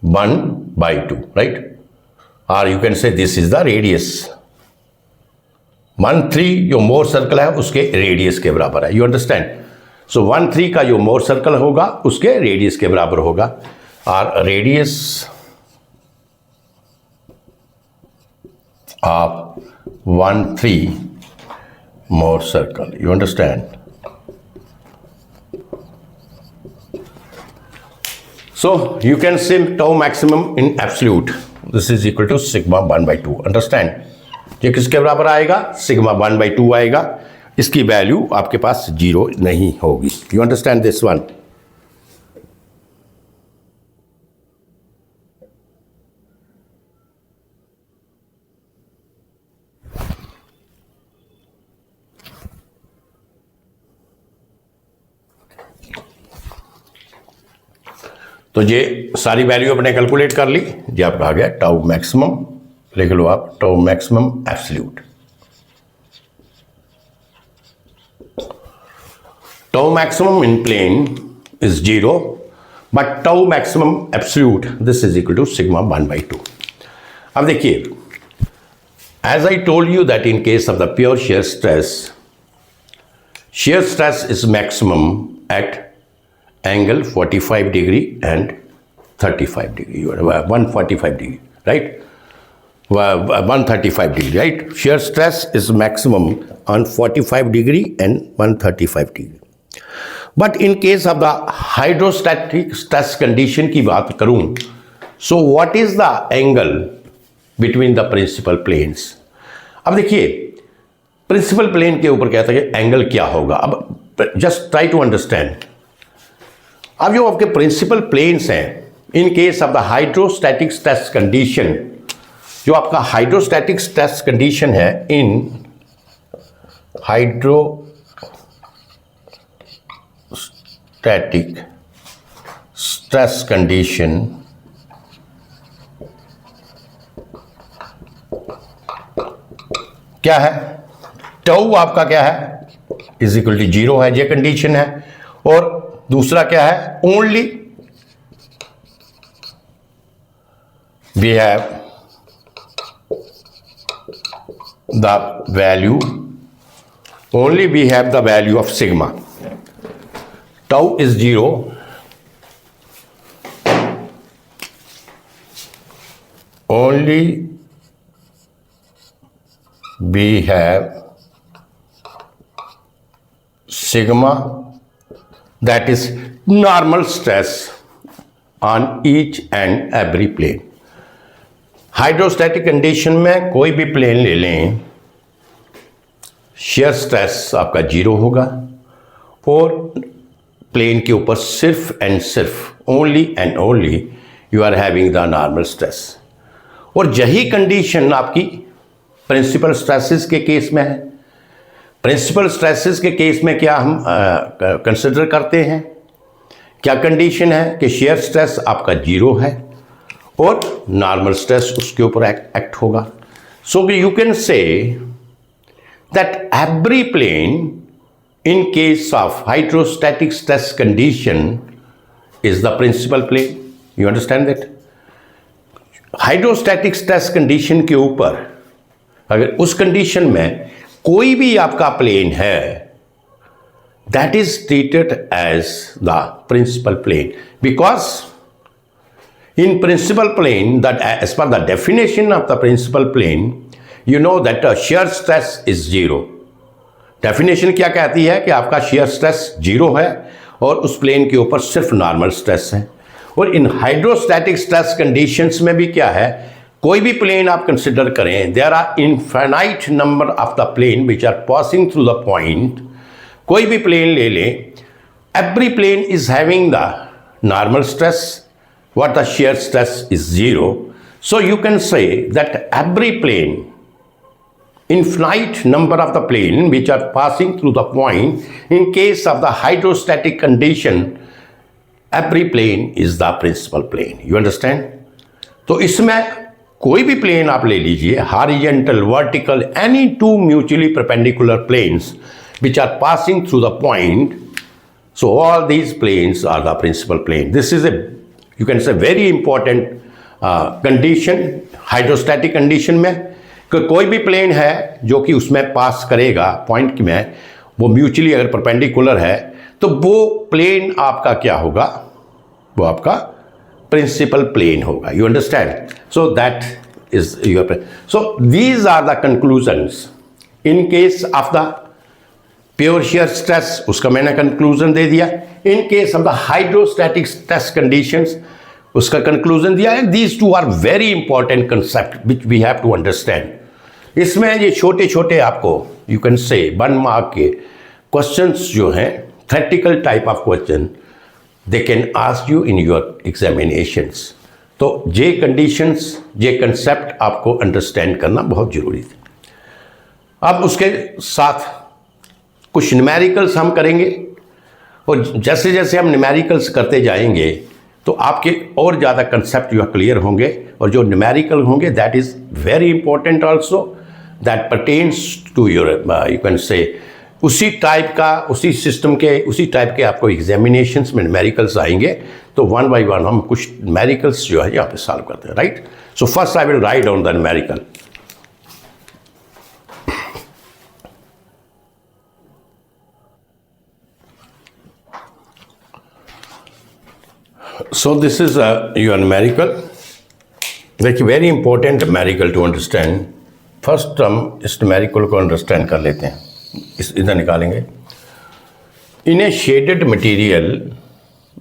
1 by 2, right. और you can say this is the radius. 1 3 जो मोर सर्कल है उसके रेडियस के बराबर है। You understand? सो 1 3 का जो मोर सर्कल होगा उसके रेडियस के बराबर होगा, और radius of 1 3 more circle. You understand? So you can say tau maximum in absolute, this is equal to sigma 1 by 2. Understand? ये किसके बराबर आएगा? सिग्मा 1 by 2 आएगा। इसकी वैल्यू आपके पास 0 नहीं होगी। You understand this one? तो ये सारी वैल्यू अपने कैलकुलेट कर ली, ये आपका आ गया टाउ मैक्सिमम। लिख लो आप tau maximum absolute. Tau maximum in plane is 0, but tau maximum absolute this is equal to sigma 1 by 2। अब देखिए, as I told you that in case of the pure shear stress is maximum at angle 45 degree and 35 degree, 145 degree, right? 135 degree, right? Shear stress is maximum on 45 degree and 135 degree. But in case of the hydrostatic stress condition की बात करूं, so what is the angle between the principal planes? अब देखिए, प्रिंसिपल प्लेन के ऊपर कहता है कि एंगल क्या होगा। अब जस्ट ट्राई टू अंडरस्टैंड। अब जो आपके प्रिंसिपल प्लेन्स हैं, इन case of the hydrostatic stress condition, जो आपका हाइड्रोस्टैटिक स्ट्रेस कंडीशन है, इन हाइड्रोस्टैटिक स्ट्रेस कंडीशन क्या है? टाउ आपका क्या है? इज इक्वल टू 0 है, ये कंडीशन है। और दूसरा क्या है? Only we have the value, only we have the value of sigma. Tau is 0, only we have sigma, that is normal stress on each and every plane. Hydrostatic condition में कोई भी प्लेन ले लें, shear stress आपका 0 होगा, और प्लेन के ऊपर सिर्फ एंड सिर्फ only and only you are having the normal stress. और यही कंडीशन आपकी प्रिंसिपल स्ट्रेसेस के केस में है। प्रिंसिपल स्ट्रेसेस के केस में क्या हम कंसिडर करते हैं? क्या कंडीशन है कि शेयर स्ट्रेस आपका 0 है और नॉर्मल स्ट्रेस उसके ऊपर एक्ट होगा। So you can say that every plane in case of hydrostatic stress condition is the principal plane. You understand that? Hydrostatic stress condition के ऊपर अगर उस कंडीशन में कोई भी आपका प्लेन है, that is treated as the principal plane, because in principal plane that as per the definition of the principal plane you know that shear stress is 0। Definition क्या कहती है कि आपका शेयर स्ट्रेस 0 है और उस प्लेन के ऊपर सिर्फ नॉर्मल स्ट्रेस है। और इन हाइड्रोस्टैटिक स्ट्रेस कंडीशंस में भी क्या है, कोई भी प्लेन आप कंसिडर करें, there are infinite number of the plane which are passing through the point. कोई भी प्लेन ले लें, every plane is having the normal stress, what the shear stress is 0. So you can say that every plane, infinite number of the plane which are passing through the point, in case of the hydrostatic condition, every plane is the principal plane. You understand? तो इसमें कोई भी प्लेन आप ले लीजिए, horizontal, vertical, any two mutually perpendicular planes which are passing through the point. So all these planes are the principal plane. This is a, you can say, very important condition hydrostatic condition में, कि कोई भी प्लेन है जो कि उसमें पास करेगा पॉइंट में, वो म्यूचुअली अगर परपेंडिकुलर है तो वो प्लेन आपका क्या होगा, वो आपका प्रिंसिपल प्लेन होगा. You understand? So that is your. So these are the conclusions in case of the pure shear stress, उसका मैंने कंक्लूजन दे दिया. In case of the hydrostatic stress conditions, उसका कंक्लूजन दिया है. These two are very important concept which we have to understand. इसमें ये छोटे छोटे आपको यू कैन से 1 मार्क के क्वेश्चंस जो हैं, theoretical type of question, they can ask you in your examinations. तो ये कंडीशंस, ये कंसेप्ट आपको अंडरस्टैंड करना बहुत जरूरी है. अब उसके साथ कुछ न्यूमेरिकल्स हम करेंगे, और जैसे जैसे हम न्यूमेरिकल्स करते जाएंगे तो आपके और ज़्यादा कंसेप्ट जो है क्लियर होंगे. और जो न्यूमेरिकल होंगे that is very important also, that pertains to your you can say उसी टाइप का, उसी सिस्टम के, उसी टाइप के आपको एग्जामिनेशंस में न्यूमेरिकल्स आएंगे. तो 1 बाय 1 हम कुछ न्यूमेरिकल्स जो है यहाँ पे सॉल्व करते हैं. Right? So first I will write down the numerical. So this is your numerical. देखिए very important numerical to understand. First हम इस numerical को अंडरस्टैंड कर लेते हैं. इधर निकालेंगे. In a shaded material,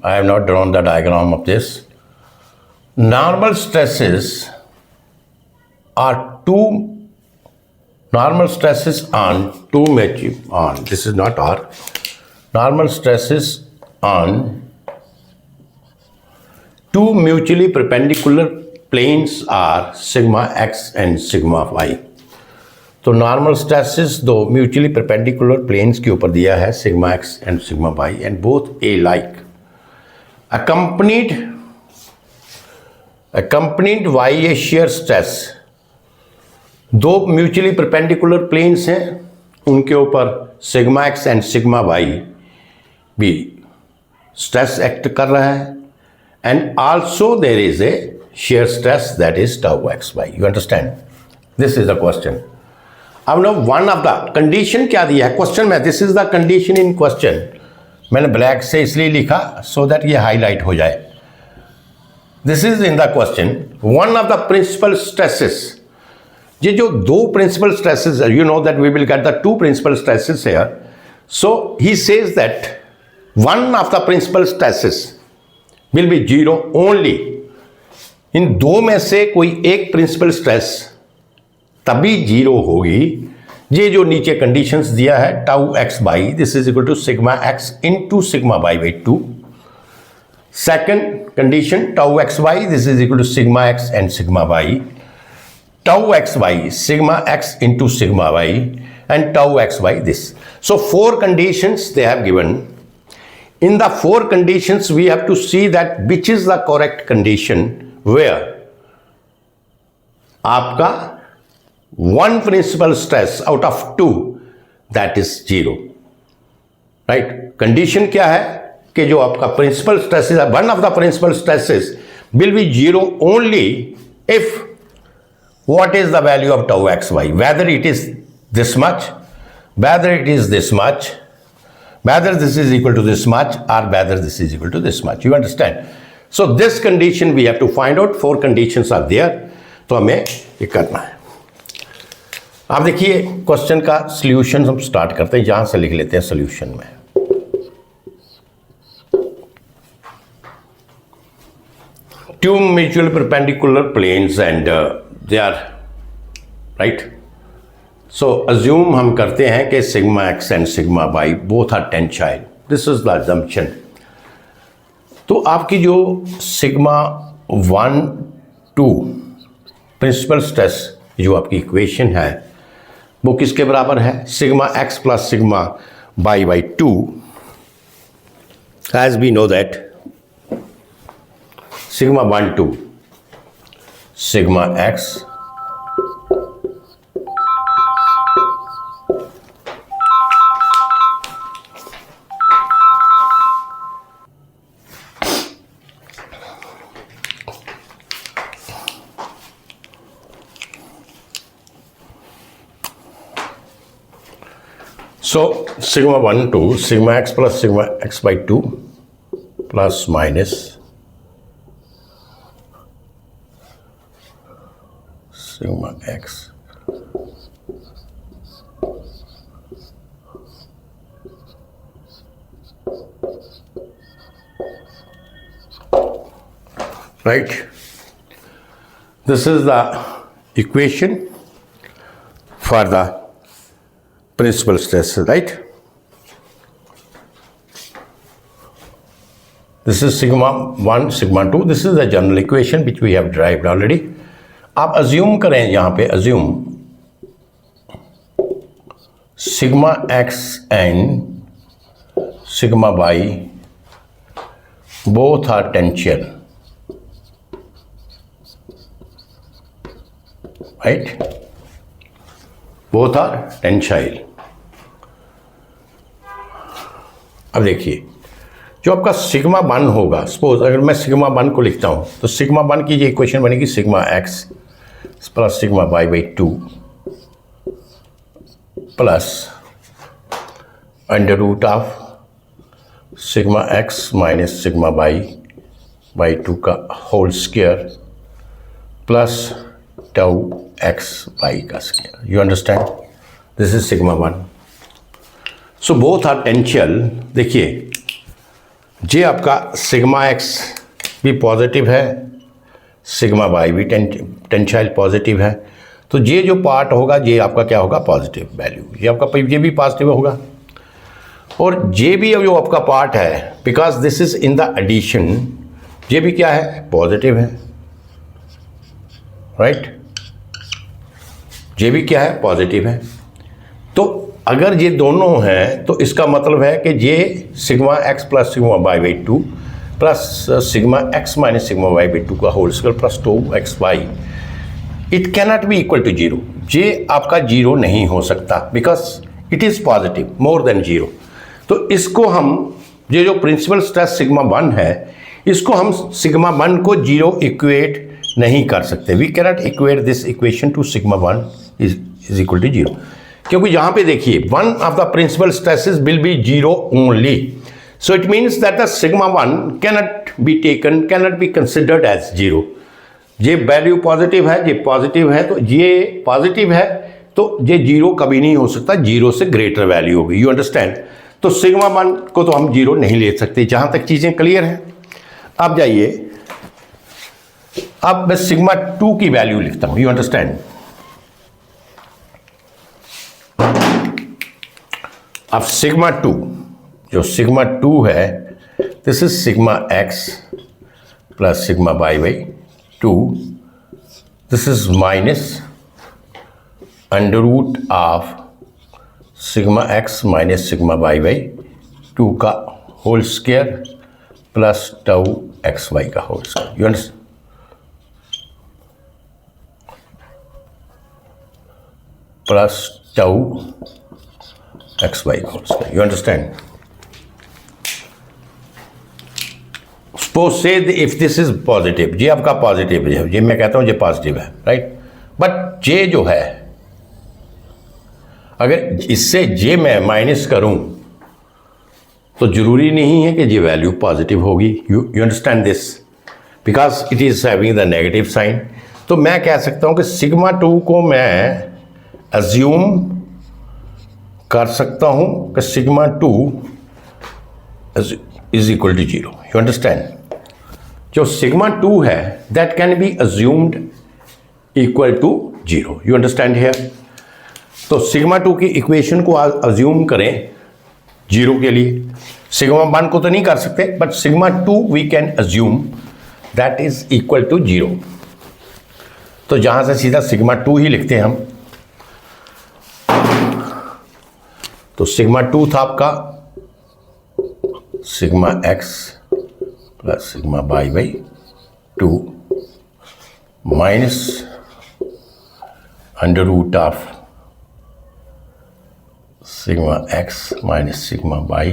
I have not drawn the diagram of this. Normal stresses are normal stresses on two material on. This is not R. Normal stresses on two mutually perpendicular planes are sigma x and sigma y. तो नॉर्मल स्ट्रेसेस दो म्यूचुअली परपेंडिकुलर प्लेन्स के ऊपर दिया है, sigma x and sigma y, and both a like. accompanied by a shear stress. दो म्यूचुअली परपेंडिकुलर प्लेन्स हैं, उनके ऊपर sigma x and sigma y भी स्ट्रेस एक्ट कर रहा है. And also there is a shear stress, that is tau xy. You understand? This is the question. अब now one of the condition क्या दिया है क्वेश्चन में, this is the condition in question. मैंने ब्लैक से इसलिए लिखा so that ये हाईलाइट हो जाए. This is in the question. One of the principal stresses. ये जो दो principal stresses है, you know that we will get the two principal stresses here. So he says that one of the principal stresses will be 0 only. इन दो में से कोई एक प्रिंसिपल स्ट्रेस तभी 0 होगी, ये जो नीचे कंडीशंस दिया है, tau x by this is equal to sigma x into sigma by by 2. Second condition tau x by this is equal to sigma x and sigma by, tau x by sigma x into sigma by and tau x by this. So 4 conditions they have given. In the 4 conditions, we have to see that which is the correct condition where आपका one principal stress out of 2 that is 0. Right? Condition क्या है कि जो आपका principal stresses है, one of the principal stresses will be 0 only if what is the value of tau xy, whether it is this much, whether it is this much, whether this is equal to this much, or whether this is equal to this much. You understand? So this condition we have to find out. 4 conditions are there. तो हमें ये करना है. आप देखिए क्वेश्चन का सॉल्यूशन हम स्टार्ट करते हैं, यहां से लिख लेते हैं सॉल्यूशन में. two mutually perpendicular planes and they are right. So assume हम करते हैं कि sigma x and sigma y both are tensile. This is the assumption. तो आपकी जो sigma 1 2 प्रिंसिपल स्ट्रेस जो आपकी इक्वेशन है वो किसके बराबर है? Sigma x plus sigma y by 2, as we know that sigma 1 2 sigma x so sigma 1 2 sigma x plus sigma x by 2 plus minus sigma x right. This is the equation for the principal stress, right? This is sigma 1 sigma 2. This is the general equation which we have derived already. आप assume करें यहाँ पे assume sigma x and sigma y both are tensile, right? Both are tensile. अब देखिए जो आपका सिग्मा 1 होगा, सपोज अगर मैं सिग्मा 1 को लिखता हूँ तो सिग्मा 1 की ये इक्वेशन बनेगी sigma x plus sigma y by 2 plus under root of sigma x minus sigma y by 2 का whole square plus tau x y का square. You understand? This is sigma 1. So both are tensile. देखिए जे आपका सिग्मा x भी पॉजिटिव है, सिग्मा y भी टेंसाइल पॉजिटिव है, तो ये जो पार्ट होगा ये आपका क्या होगा? Positive value. ये आपका ये भी पॉजिटिव होगा और ये भी जो आपका पार्ट है because this is in the addition, ये भी क्या है? पॉजिटिव है, राइट. ये भी क्या है? पॉजिटिव है. तो अगर ये दोनों हैं तो इसका मतलब है कि ये sigma x plus sigma y by 2 plus sigma x minus sigma y by 2 का whole square plus 2xy it cannot be equal to 0. ये आपका 0 नहीं हो सकता because it is positive more than 0. तो इसको हम ये जो प्रिंसिपल स्ट्रेस सिग्मा 1 है इसको हम सिग्मा 1 को 0 इक्वेट नहीं कर सकते. We cannot equate this equation to sigma 1 is equal to 0, क्योंकि यहाँ पे देखिए one of the principal stresses will be 0 only. So it means that the sigma 1 cannot be taken, cannot be considered as 0. ये वैल्यू पॉजिटिव है, ये पॉजिटिव है, तो ये पॉजिटिव है तो ये 0 कभी नहीं हो सकता, 0 से ग्रेटर वैल्यू होगी. You understand? तो सिग्मा 1 को तो हम 0 नहीं ले सकते. जहाँ तक चीज़ें क्लियर हैं. अब जाइए, अब मैं सिग्मा 2 की वैल्यू लिखता हूँ. You understand? अब सिग्मा 2, जो सिग्मा 2 है this is sigma x plus sigma y by 2. This is minus under root of sigma x minus sigma y by 2 का whole square plus tau xy का whole square. You understand? Plus tau xy whole square. You understand? Suppose say if this is positive, ये आपका पॉजिटिव है, ये मैं कहता हूँ ये पॉजिटिव है, राइट. बट ये जो है अगर इससे ये मैं माइनस करूँ तो जरूरी नहीं है कि ये वैल्यू पॉजिटिव होगी. You understand this? Because it is having the negative sign. तो मैं कह सकता हूँ कि सिग्मा 2 को मैं अज्यूम कर सकता हूं कि sigma 2 is equal to 0. You understand? जो सिग्मा 2 है that can be assumed equal to 0. You understand here? तो सिग्मा 2 की इक्वेशन को अज्यूम करें 0 के लिए. सिग्मा 1 को तो नहीं कर सकते, but sigma 2 we can assume that is equal to 0. तो जहां से सीधा सिग्मा 2 ही लिखते हैं हम. तो सिग्मा 2 था आपका sigma x plus sigma y by 2 minus under root of sigma x minus sigma y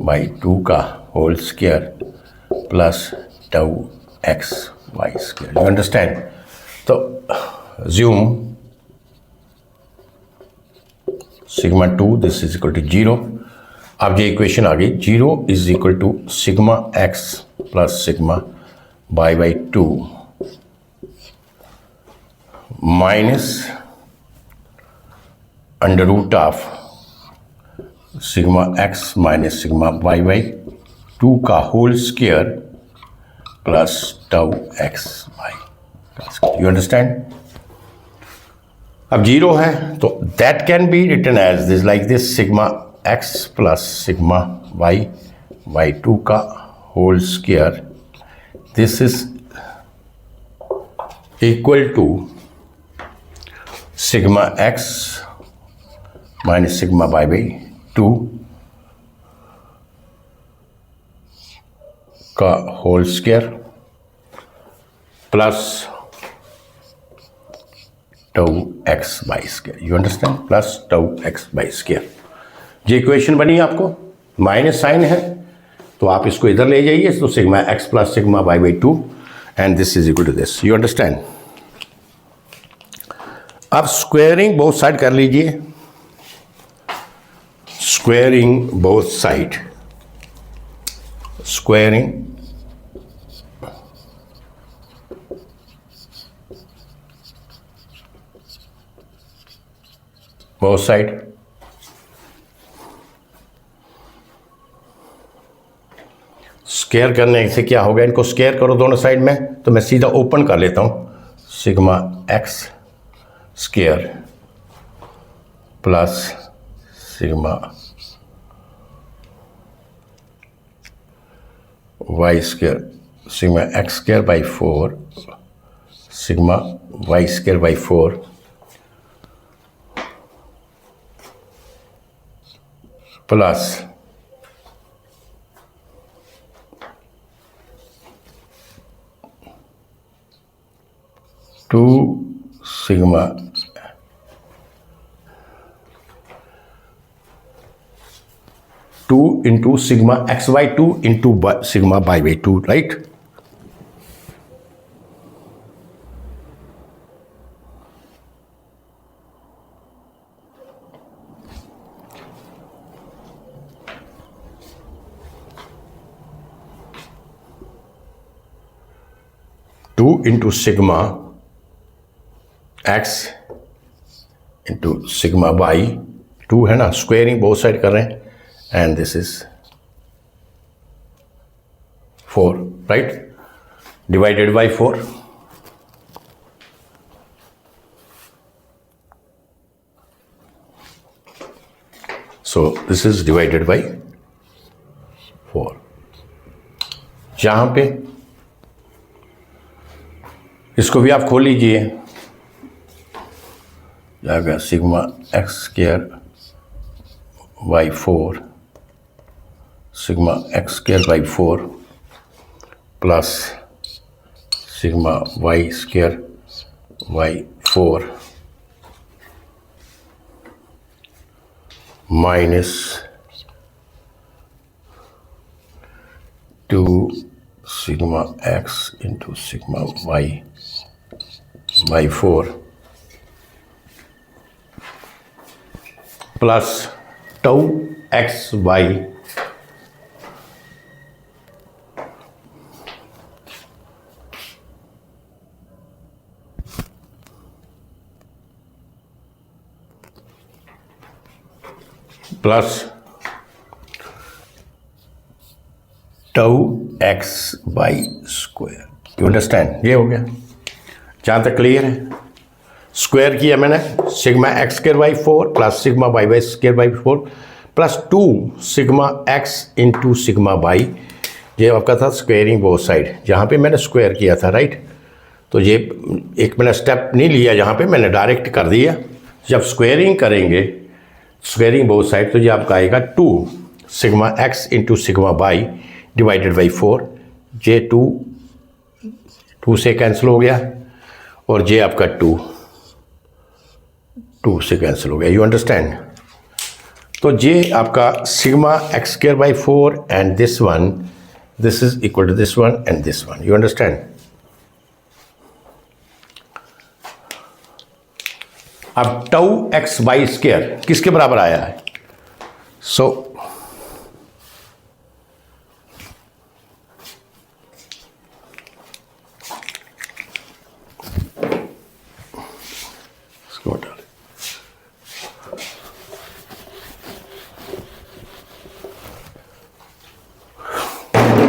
by 2 का whole square plus tau x y square. You understand? तो assume sigma 2 this is equal to 0. अब ये इक्वेशन आ गई. 0 is equal to sigma x plus sigma y by 2 minus under root of sigma x minus sigma y by 2 का whole square plus tau x y. You understand? अब 0 है तो that can be written as this like this sigma x plus sigma y by 2 का whole square. This is equal to sigma x minus sigma y by 2 का whole square plus tau x by square. You understand? Plus tau x by square. ये इक्वेशन बनी आपको. माइनस साइन है तो आप इसको इधर ले जाइए. तो sigma x plus sigma y by 2 and this is equal to this. You understand? अब स्क्वेयरिंग बोथ साइड कर लीजिए. Squaring both side. Squaring both side. Square करने से क्या होगा? इनको स्क्वायर करो दोनों साइड में. तो मैं सीधा ओपन कर लेता हूं. Sigma x square plus sigma y square sigma x square by 4 sigma y square by 4 plus two sigma two into sigma x by 2 into sigma y by 2. Right? Two into sigma x into sigma y 2 है ना. स्क्वेयरिंग बोथ साइड कर रहे हैं. And this is 4. Right? Divided by 4. So this is divided by 4. यहां पे इसको भी आप खोल लीजिए. जाएगा sigma x square by 4 sigma x square by 4 plus sigma y square by 4 minus 2 sigma x into sigma y by 4 plus tau x y plus tau x by square, you understand, ये हो गया जहाँ तक क्लियर है। स्क्वायर किया मैंने, sigma x square by 4 plus sigma y by square by 4 plus 2 sigma x into sigma y, ये आपका था स्क्वेयरिंग बोथ साइड, जहाँ पे मैंने स्क्वायर किया था, राइट। तो ये एक मैंने स्टेप नहीं लिया, यहाँ पे मैंने डायरेक्ट कर दिया। जब स्क्वेयरिंग करेंगे, स्क्वेयरिंग बोथ साइड, तो ये आपका आएगा 2 sigma x into sigma y divided by 4, जे 2 से कैंसिल हो गया और जे आपका 2 से कैंसिल हो गया, यू अंडरस्टैंड। तो जे आपका sigma x square by 4 and this one, this is equal to this one and this one, you understand. अब टाउ एक्स बाई स्क्वायर किसके बराबर आया है? सो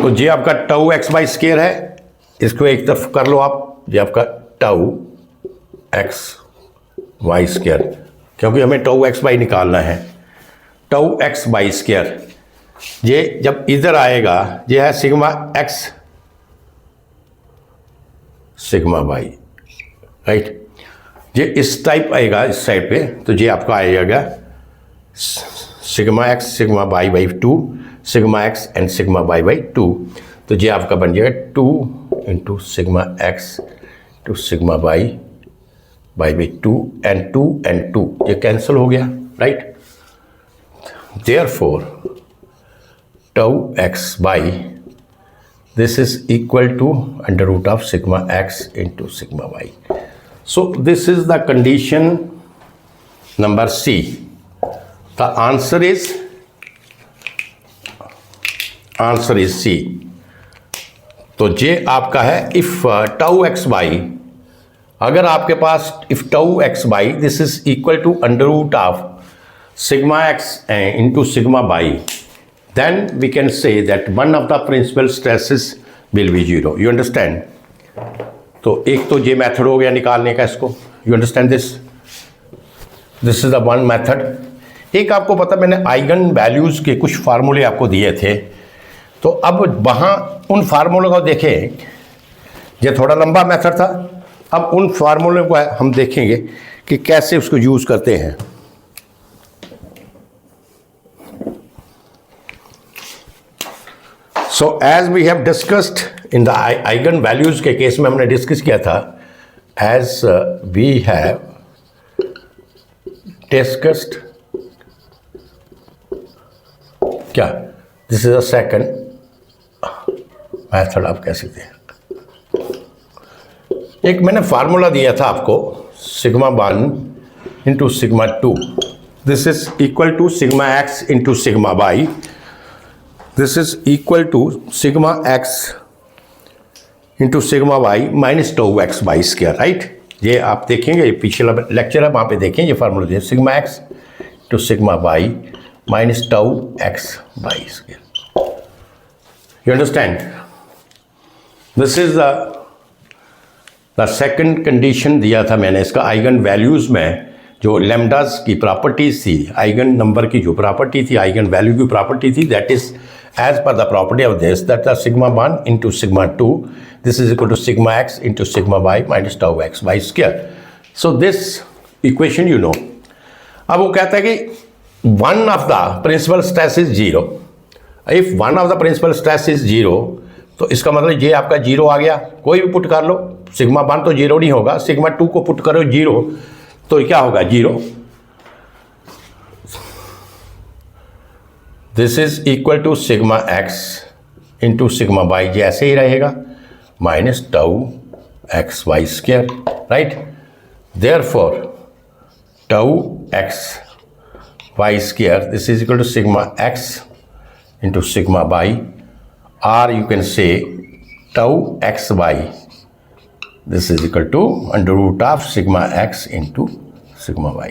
तो ये आपका टाउ एक्स बाई स्क्वायर है, इसको एक तरफ कर लो आप, ये आपका टाउ एक्स वाई स्क्वायर, क्योंकि हमें टाउ एक्स बाई निकालना है। टाउ एक्स बाई स्क्वायर ये जब इधर आएगा, ये है sigma x sigma y, right. ये इस टाइप आएगा इस साइड पे, तो ये आपका आएगा sigma x sigma y by 2 sigma x and sigma y by 2, तो ये आपका बन जाएगा 2 into sigma x to sigma y by 2 and 2 ये कैंसिल हो गया, right. Therefore tau x by this is equal to under root of sigma x into sigma y. So this is the condition number C. The answer is C. तो ये आपका है इफ टाउ एक्स बाई, अगर आपके पास if tau x by this is equal to under root of sigma x into sigma by, then we can say that one of the principal stresses will be 0, you understand. तो एक तो ये मेथड हो गया निकालने का इसको, you understand this is the one method. एक आपको पता, मैंने आइगन वैल्यूज़ के कुछ फार्मूले आपको दिए थे, तो अब वहाँ उन फार्मूलों को देखें, ये थोड़ा लंबा मेथड था, अब उन फार्मूलों को हम देखेंगे कि कैसे उसको यूज़ करते हैं। So as we have discussed in the eigen values के केस में हमने डिस्कस किया था, एज वी हैव डिस्कस्ड क्या, this is a second method आप कह सकते हैं। एक मैंने फार्मूला दिया था आपको, sigma 1 into sigma 2, this is equal to sigma x into sigma y, this is equal to sigma x into sigma Y minus tau x by square, right. ये आप देखेंगे, ये पिछला लेक्चर है, वहाँ पे देखें ये फार्मूला दिया, sigma x to sigma Y minus tau x by square, you understand. This is the second condition दिया था मैंने इसका आइगन वैल्यूज़ में, जो लैम्डास की प्रॉपर्टीज थी, आइगन नंबर की जो प्रॉपर्टी थी, आइगन वैल्यू की प्रॉपर्टी थी, that is as per the property of this that the sigma 1 into sigma 2 this is equal to sigma x into sigma Y minus tau x by square. So this equation you know. अब वो कहता है कि one of the principal stress is 0। If one of the principal stress is 0, तो इसका मतलब ये आपका 0 आ गया, कोई भी पुट कर लो, सिग्मा 1 तो 0 नहीं होगा, सिग्मा 2 को पुट करो 0, तो क्या होगा 0। This is equal to sigma x into sigma Y, जैसे ही रहेगा, minus tau x Y square, right. Therefore tau x Y square this is equal to sigma x into sigma Y, or you can say tau xy this is equal to under root of sigma x into sigma y,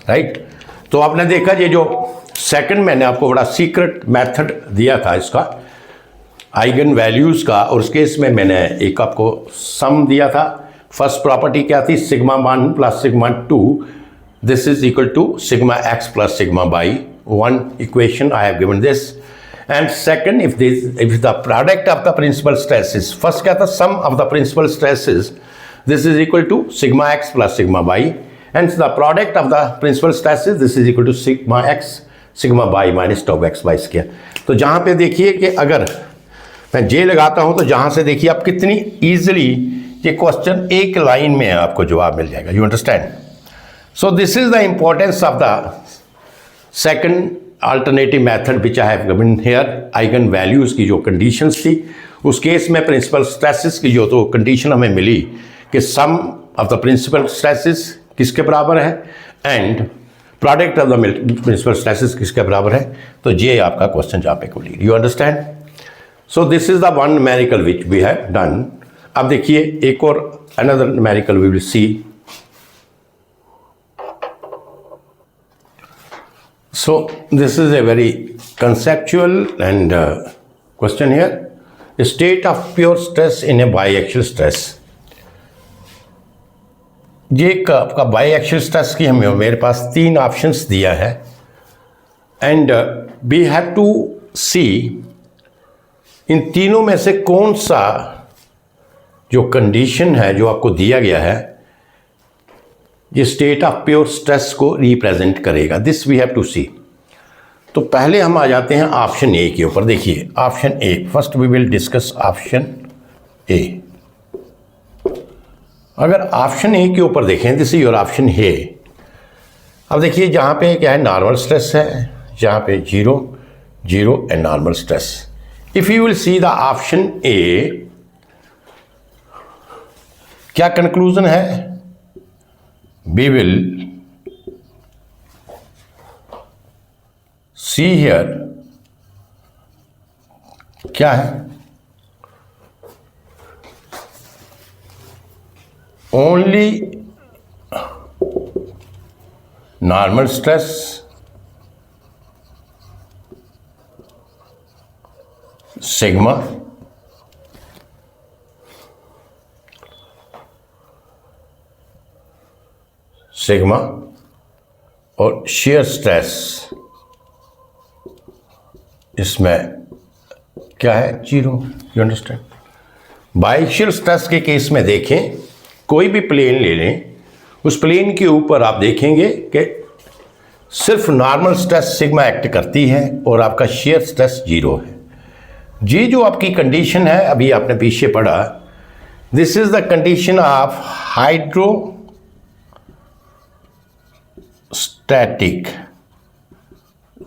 right। तो आपने देखा ये जो सेकंड मैंने आपको बड़ा सीक्रेट मेथड दिया था इसका, आइगन वैल्यूज़ का, और उस केस में मैंने एक आपको सम दिया था। फर्स्ट प्रॉपर्टी क्या थी, sigma 1 plus sigma 2, this is equal to sigma x plus sigma by 1 equation I have given this. And second, if the product of the principal stresses, first क्या था, sum of the principal stresses, this is equal to sigma x plus sigma y, and the product of the principal stresses, this is equal to sigma x sigma y minus tau x by square। तो जहाँ पे देखिए कि अगर मैं J लगाता हूँ तो जहाँ से देखिए आप कितनी easily ये क्वेश्चन एक लाइन में आपको जवाब मिल जाएगा। You understand? So this is the importance of the second alternative method which I have given here. Eigen values की जो कंडीशंस थी, उस केस में प्रिंसिपल स्ट्रेसेस की जो तो कंडीशन हमें मिली कि sum of the principal stresses किसके बराबर है and product of the principal stresses किसके बराबर है। तो ये आपका क्वेश्चन जहाँ पे complete. You understand? So this is the one numerical which we have done. अब देखिए एक और another numerical we will see. So this is a very conceptual and question here. A state of pure stress in a biaxial stress. ये आपका बाईएक्सियल स्ट्रेस की हमें मेरे पास 3 ऑप्शंस दिया है एंड वी हैव टू सी इन तीनों में से कौन सा जो कंडीशन है जो आपको दिया गया है ये स्टेट ऑफ प्योर स्ट्रेस को रिप्रेजेंट करेगा। दिस वी हैव टू सी। तो पहले हम आ जाते हैं ऑप्शन ए के ऊपर। देखिए option A, first we will discuss option A. अगर ऑप्शन ए के ऊपर देखें, this is your option A. अब देखिए जहाँ पे क्या है, नॉर्मल स्ट्रेस है, जहाँ पे 0 0 and normal stress. If you will see the option A, क्या कंक्लूजन है, we will see here क्या है, only normal stress sigma sigma और शेयर स्ट्रेस इसमें क्या है, 0। You understand? बाइएक्सियल स्ट्रेस के केस में देखें, कोई भी प्लेन ले लें, उस प्लेन के ऊपर आप देखेंगे कि सिर्फ नॉर्मल स्ट्रेस सिग्मा एक्ट करती है और आपका शेयर स्ट्रेस 0 है। ये जो आपकी कंडीशन है, अभी आपने पीछे पढ़ा, this is the condition of hydrostatic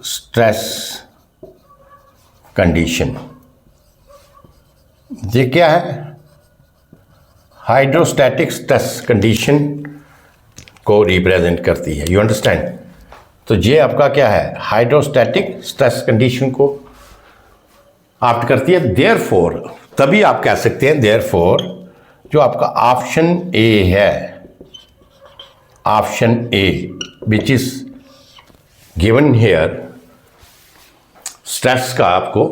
stress condition. ये क्या है, हाइड्रोस्टैटिक स्ट्रेस कंडीशन को रिप्रेजेंट करती है। You understand? तो ये आपका क्या है, हाइड्रोस्टैटिक स्ट्रेस कंडीशन को ऑप्ट करती है। देयरफॉर, तभी आप कह सकते हैं देयरफॉर जो आपका ऑप्शन ए है, option A which is given here, stress का आपको,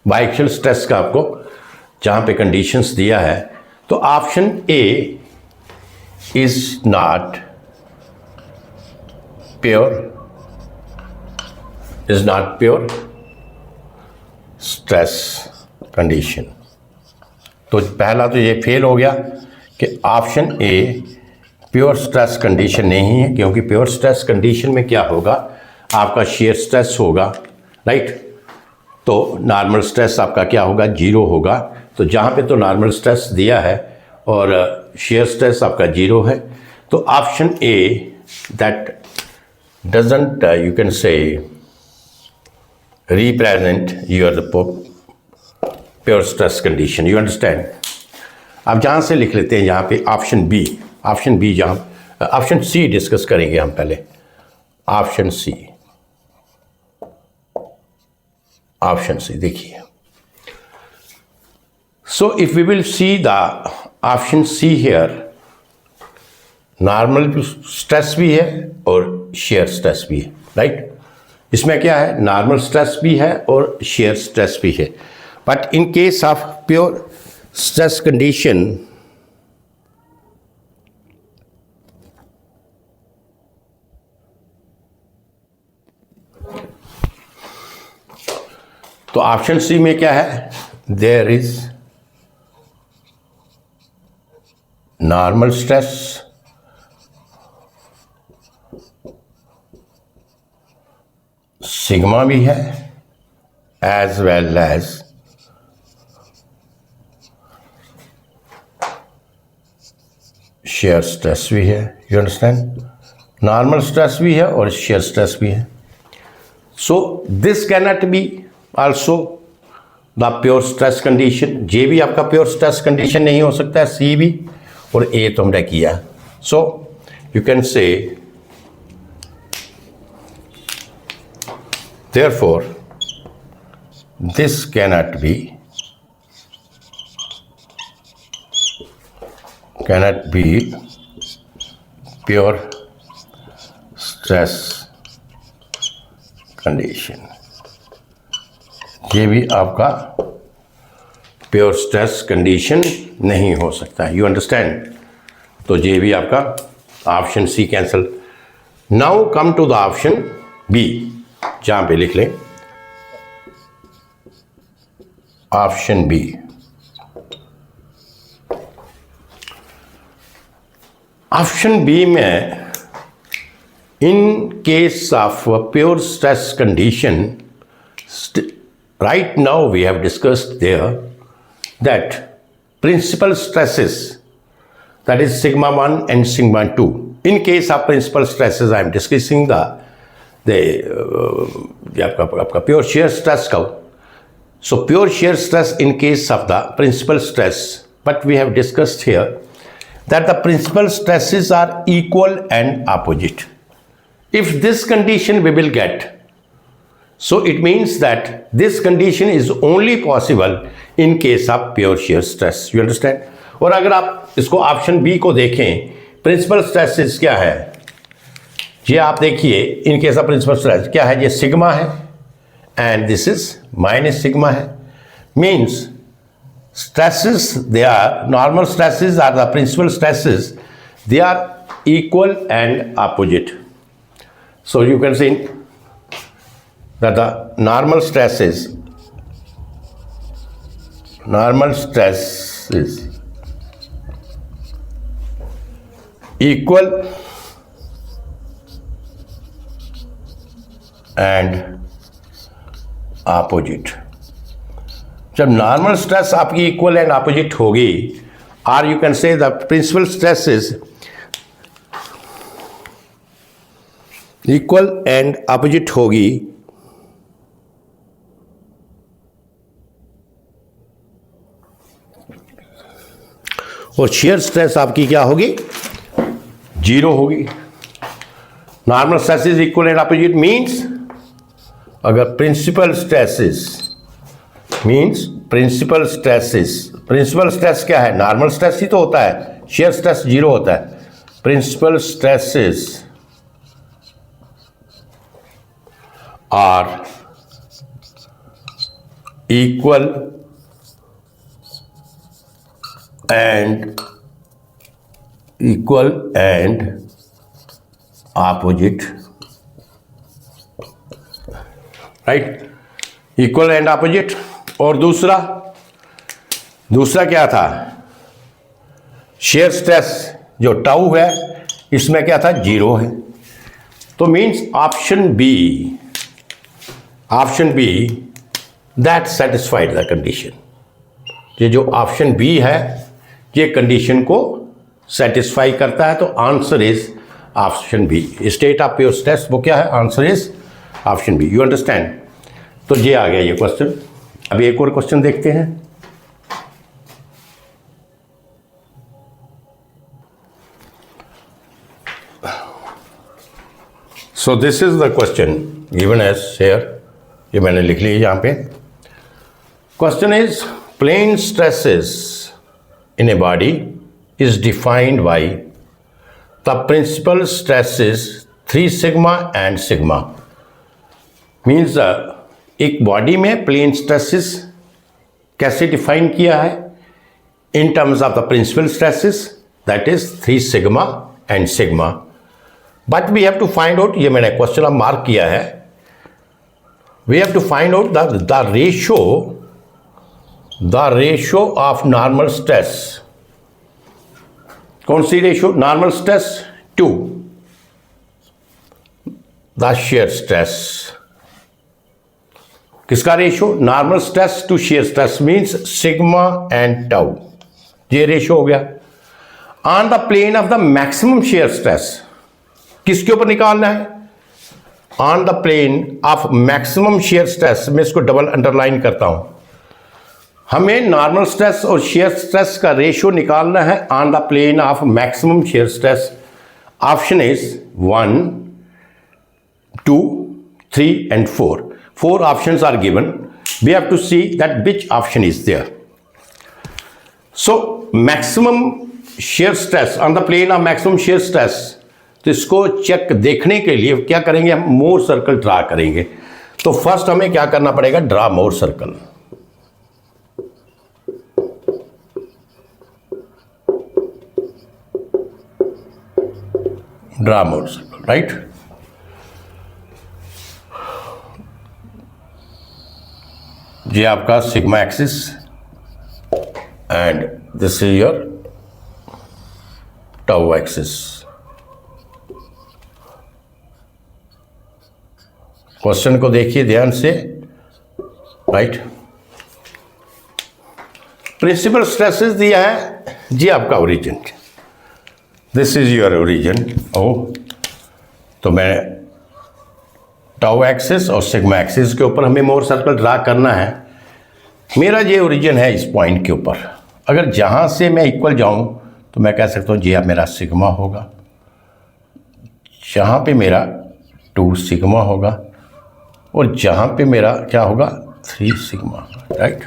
बाइएक्सियल स्ट्रेस का आपको जहाँ पे कंडीशंस दिया है, तो option A is not pure stress condition. तो पहला तो ये फेल हो गया कि option a pure stress condition नहीं है, क्योंकि प्योर स्ट्रेस कंडीशन में क्या होगा, आपका शेयर स्ट्रेस होगा, राइट। तो नॉर्मल स्ट्रेस आपका क्या होगा, 0 होगा। तो जहाँ पे तो नॉर्मल स्ट्रेस दिया है और शेयर स्ट्रेस आपका 0 है, तो option A that doesn't you can say represent your pure stress condition. You understand? अब जहाँ से लिख लेते हैं यहाँ पे ऑप्शन बी, जहाँ ऑप्शन सी डिस्कस करेंगे हम पहले। ऑप्शन सी देखिए, so if we will see the option C here, normal stress भी है और शेयर स्ट्रेस भी है, राइट। इसमें क्या है, नॉर्मल स्ट्रेस भी है और शेयर स्ट्रेस भी है। But in case of pure stress condition, तो ऑप्शन सी में क्या है? There is normal stress, sigma भी है, as well as shear stress भी है. You understand? नॉर्मल स्ट्रेस भी है और शेयर स्ट्रेस भी है. So this cannot be also the pure stress condition. जे भी आपका प्योर स्ट्रेस कंडीशन नहीं हो सकता है, सी भी, और ए तो हमने किया. सो यू कैन से therefore this cannot be pure stress condition. ये भी आपका प्योर स्ट्रेस कंडीशन नहीं हो सकता है. You understand? तो ये भी आपका option C cancel. Now come to the option B, जहां पे लिख लें ऑप्शन बी. ऑप्शन बी में in case of pure stress condition, right now we have discussed there that principal stresses, that is sigma 1 and sigma 2. In case of principal stresses I am discussing the आपका pure shear stress का. So pure shear stress in case of the principal stress, but we have discussed here that the principal stresses are equal and opposite. If this condition we will get, so it means that this condition is only possible in case of pure shear stress. You understand? और अगर आप इसको ऑप्शन बी को देखें, प्रिंसिपल स्ट्रेसेस क्या है? ये आप देखिए, in case of principal stress क्या है? ये सिग्मा है and this is minus sigma है. Means stresses, they are normal stresses are the principal stresses, they are equal and opposite. So you can see that the normal stress is equal and opposite. जब नॉर्मल स्ट्रेस आपकी इक्वल एंड ऑपोजिट होगी, और you can say the principal stress is equal and opposite होगी, और शेयर स्ट्रेस आपकी क्या होगी? जीरो होगी. Normal stress is equal and opposite means अगर प्रिंसिपल स्ट्रेस क्या है? नॉर्मल स्ट्रेस ही तो होता है, शेयर स्ट्रेस जीरो होता है. Principal stresses are equal and opposite, right? Equal and opposite. और दूसरा क्या था? शेयर स्ट्रेस जो टाउ है, इसमें क्या था? जीरो है. तो means option B that satisfied the condition. ये जो ऑप्शन बी है, ये कंडीशन को सेटिस्फाई करता है. तो answer is option B. State of pure stress वो क्या है? Answer is option B. You understand? तो ये आ गया ये क्वेश्चन. अभी एक और क्वेश्चन देखते हैं. So this is the question given as shear. ये मैंने लिख लिया यहाँ पे. Question is plane stresses in a body is defined by the principal stresses 3 sigma and sigma. Means एक बॉडी में प्लेन स्ट्रेसेस कैसे डिफाइन किया है? In terms of the principal stresses, that is 3 sigma and sigma. But we have to find out, ये मैंने क्वेश्चन अब मार्क किया है, we have to find out the ratio of normal stress. कौन सी ratio? Normal stress to the shear stress. किसका ratio? Normal stress to shear stress means sigma and tau. ये रेशियो हो गया. On the plane of the maximum shear stress, किसके ऊपर निकालना है? On the plane of maximum shear stress. मैं इसको डबल अंडरलाइन करता हूं. हमें नॉर्मल स्ट्रेस और शेयर स्ट्रेस का रेशियो निकालना है on the plane of maximum shear stress. Option is 1, 2, 3 and 4. 4 options are given. We have to see that which option is there. So maximum shear stress on the plane of maximum shear stress. तो इसको चेक देखने के लिए क्या करेंगे? हम मोर सर्कल ड्रा करेंगे. तो फर्स्ट हमें क्या करना पड़ेगा? ड्रा मोर सर्कल. ड्रा मोर सर्कल, राइट? ये आपका sigma axis and this is your tau axis. Question को देखिए ध्यान से, राइट? प्रिंसिपल स्ट्रेसेस दिया है जी आपका origin. This is your origin. तो मैं टाउ एक्सिस और सिग्मा एक्सिस के ऊपर हमें मोर सर्कल ड्रा करना है. मेरा ये ओरिजिन है इस पॉइंट के ऊपर. अगर जहाँ से मैं इक्वल जाऊँ तो मैं कह सकता हूँ ये अब मेरा सिग्मा होगा, जहाँ पे मेरा 2 सिग्मा होगा और जहाँ पे मेरा क्या होगा? 3 sigma, right?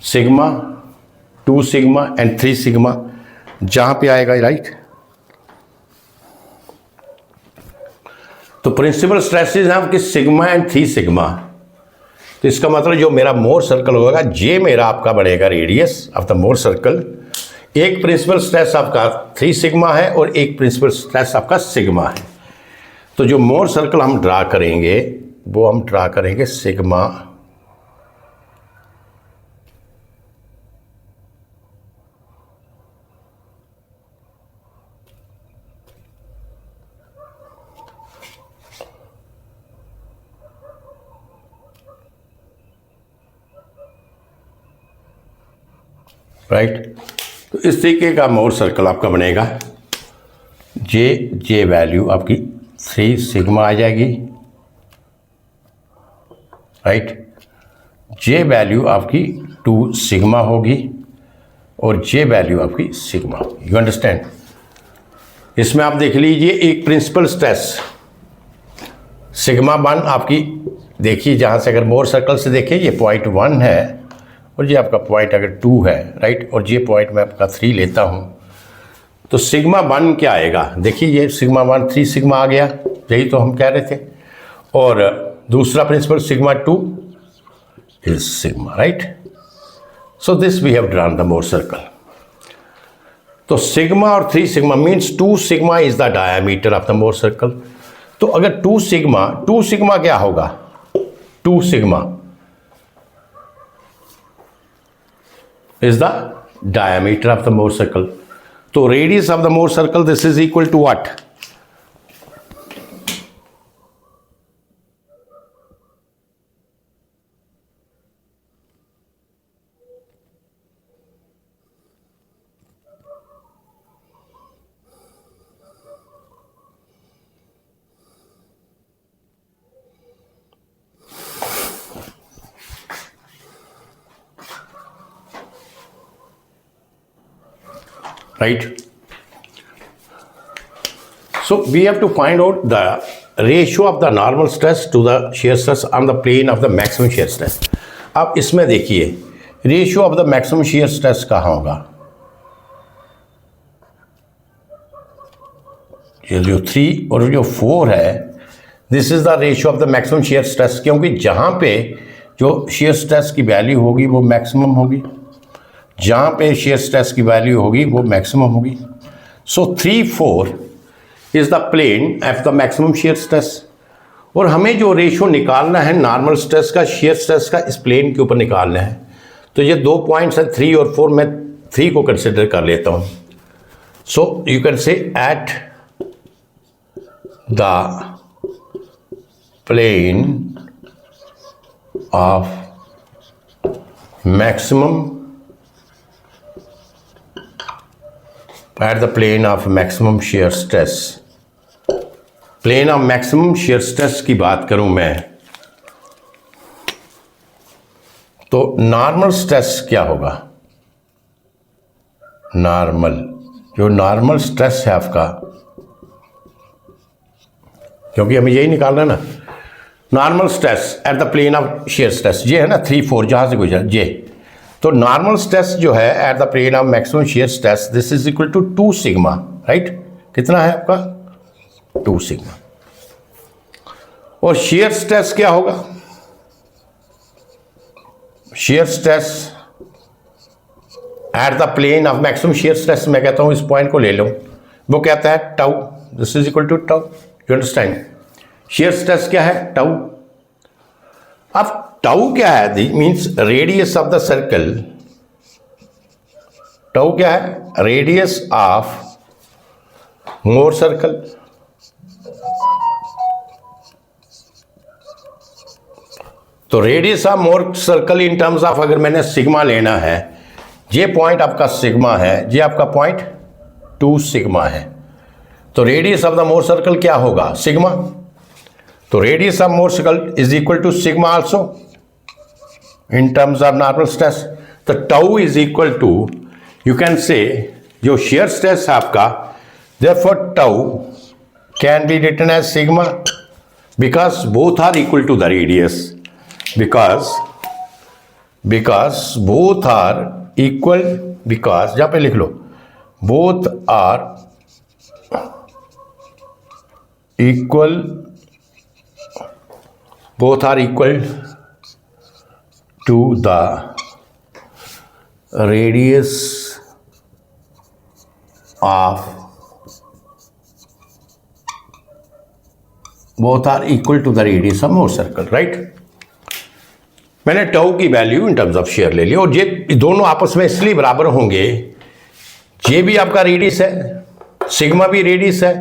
Sigma, 2 sigma and 3 sigma जहाँ पे आएगा, राइट? तो प्रिंसिपल स्ट्रेसेस हैं आपके सिग्मा एंड 3 सिग्मा. तो इसका मतलब जो मेरा मोर सर्कल होगा, जे मेरा आपका बढ़ेगा radius of the Mohr circle. एक प्रिंसिपल स्ट्रेस आपका 3 सिग्मा है और एक प्रिंसिपल स्ट्रेस आपका सिग्मा है. तो जो मोर सर्कल हम ड्रा करेंगे वो हम ड्रा करेंगे सिग्मा राइट. तो इस तरीके का मोर सर्कल आपका बनेगा. जे वैल्यू आपकी 3 सिग्मा आ जाएगी, राइट? जे वैल्यू आपकी 2 सिग्मा होगी और जे वैल्यू आपकी सिग्मा. You understand? इसमें आप देख लीजिए एक प्रिंसिपल स्ट्रेस सिग्मा 1 आपकी, देखिए जहाँ से अगर मोर सर्कल से देखिए ये पॉइंट 1 है और ये आपका पॉइंट अगर 2 है, राइट? और ये पॉइंट मैं आपका 3 लेता हूँ तो सिग्मा 1 क्या आएगा? देखिए ये सिग्मा 1 3 सिग्मा आ गया, यही तो हम कह रहे थे. और दूसरा principal sigma 2 is sigma, right? So this we have drawn the Mohr circle. तो सिग्मा और 3 sigma means 2 sigma is the diameter of the Mohr circle. तो अगर 2 सिग्मा क्या होगा? 2 sigma is the diameter of the Mohr circle. So radius of the Mohr circle, this is equal to what? Right? So we have to find out the ratio of the normal stress to the shear stress on the plane of the maximum shear stress. अब इसमें देखिए ratio of the maximum shear stress कहाँ होगा? ये जो 3 और जो 4 है, this is the ratio of the maximum shear stress. क्योंकि जहाँ पे जो शेयर स्ट्रेस की वैल्यू होगी वो मैक्सिमम होगी, जहाँ पे शेयर स्ट्रेस की वैल्यू होगी वो मैक्सिमम होगी। So 3-4 is the plane of the maximum shear stress. और हमें जो रेशो निकालना है नॉर्मल स्ट्रेस का शेयर स्ट्रेस का इस प्लेन के ऊपर निकालना है। तो ये 2 पॉइंट्स हैं 3 और 4, मैं 3 को कंसिडर कर लेता हूँ। So you can say at the plane of maximum at the plane of maximum shear stress, plane of maximum shear stress की बात करूं मैं, तो नॉर्मल स्ट्रेस क्या होगा? नॉर्मल, जो नॉर्मल स्ट्रेस है आपका, क्योंकि हमें यही निकालना है ना, normal stress at the plane of shear stress, ये है ना 3-4 जहां से गुजरा ये। तो नॉर्मल स्ट्रेस जो है at the plane of maximum shear stress, this is equal to 2 sigma, right? कितना है आपका? 2 सिग्मा। और शेयर स्ट्रेस क्या होगा? Shear stress at the plane of maximum shear stress, मैं कहता हूं इस पॉइंट को ले लो, वो कहता है tau, this is equal to tau. You understand? Shear stress क्या है? टाउ। अब टाउ क्या है? Means radius of the circle. Tau क्या है? Radius of Mohr circle. तो radius of Mohr circle in terms of, अगर मैंने सिग्मा लेना है, ये पॉइंट आपका सिग्मा है, ये आपका पॉइंट 2 सिग्मा है, तो radius of the Mohr circle क्या होगा? सिग्मा। तो radius of Mohr circle is equal to sigma also in terms of normal stress। तो tau is equal to, you can say, जो shear stress है आपका, therefore tau can be written as sigma because both are equal to the radius, because both are equal, because जहाँ पे लिख लो both are equal, both are equal to the radius of, both are equal to the radius of more circle, right? मैंने टाउ की value in terms of share ले ली, और ये दोनों आपस में इसलिए बराबर होंगे, ये भी आपका रेडियस है, सिग्मा भी रेडियस है,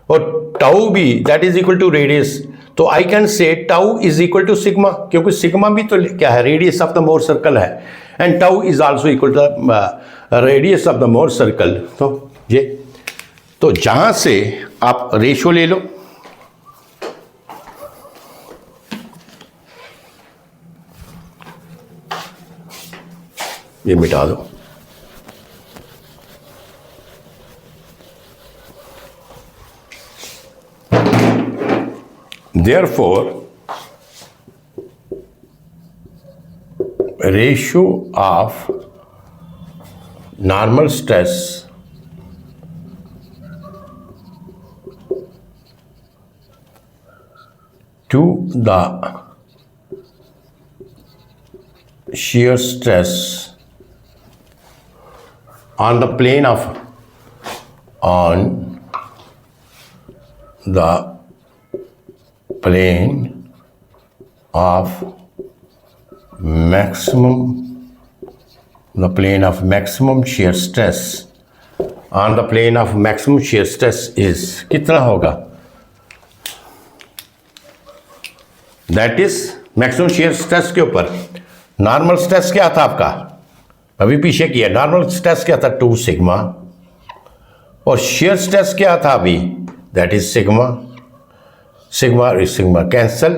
और टाउ भी that is equal to radius. तो I can say tau is equal to sigma, क्योंकि सिग्मा भी तो क्या है? Radius of the Mohr circle है, and tau is also equal to the radius of the Mohr circle. तो ये, तो जहां से आप रेशो ले लो, ये मिटा दो, therefore ratio of normal stress to the shear stress on the plane of, on the plane of maximum, the plane of maximum shear stress on the plane of maximum shear stress is कितना होगा? That is maximum shear stress के ऊपर नॉर्मल स्ट्रेस क्या था आपका? अभी पीछे किया, नॉर्मल स्ट्रेस क्या था? 2 सिग्मा, और shear stress क्या था अभी? That is sigma. Sigma cancel,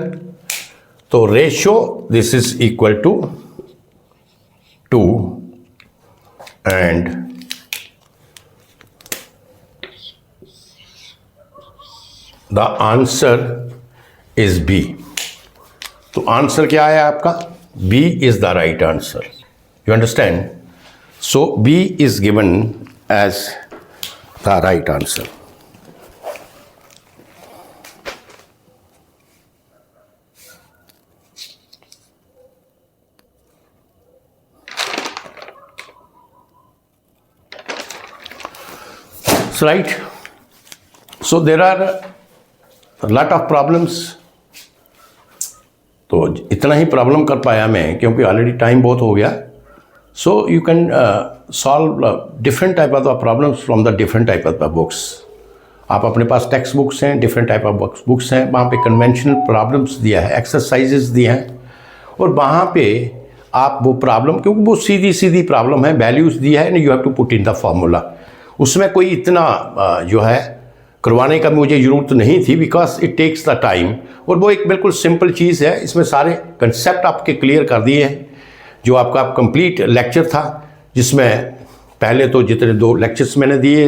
तो ratio this is equal to 2 and the answer is B. तो आंसर क्या है आपका? B is the right answer. You understand? So B is given as the right answer. books, right? So there are a lot of problems. तो इतना ही प्रॉब्लम कर पाया मैं क्योंकि ऑलरेडी टाइम बहुत हो गया. सो you can solve different type of the problems from the different type of the books. आप अपने पास टेक्स्ट बुक्स हैं, डिफरेंट टाइप ऑफ बुक्स हैं, वहाँ पे कन्वेंशनल प्रॉब्लम्स दिया है, एक्सरसाइजेस दिए हैं, और वहाँ पे आप वो प्रॉब्लम, क्योंकि वो सीधी सीधी प्रॉब्लम है, वैल्यूज़ दिया है ना, you have to put in the formula. उसमें कोई इतना जो है करवाने का मुझे ज़रूरत नहीं थी, because it takes the time. और वो एक बिल्कुल सिंपल चीज़ है, इसमें सारे कंसेप्ट आपके क्लियर कर दिए हैं. जो आपका कंप्लीट लेक्चर था, जिसमें पहले तो जितने 2 लेक्चर्स मैंने दिए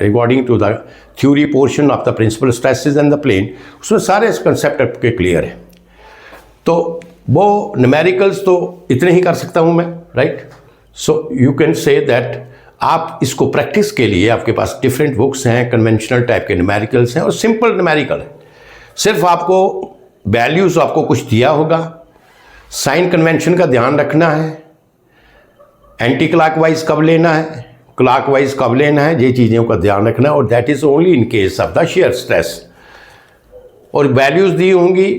regarding to the theory portion of the principal stresses and the plane, उसमें सारे कंसेप्ट आपके क्लियर हैं. तो वो न्यूमेरिकल्स तो इतने ही कर सकता हूँ मैं, right. So you can say that आप इसको प्रैक्टिस के लिए आपके पास डिफरेंट बुक्स हैं, कन्वेंशनल टाइप के न्यूमेरिकल्स हैं और सिंपल न्यूमेरिकल है. सिर्फ आपको वैल्यूज़ आपको कुछ दिया होगा, साइन कन्वेंशन का ध्यान रखना है, एंटी क्लॉकवाइज कब लेना है, क्लॉकवाइज कब लेना है, ये चीज़ों का ध्यान रखना है. और that is only in case of the shear stress. और वैल्यूज़ दी होंगी,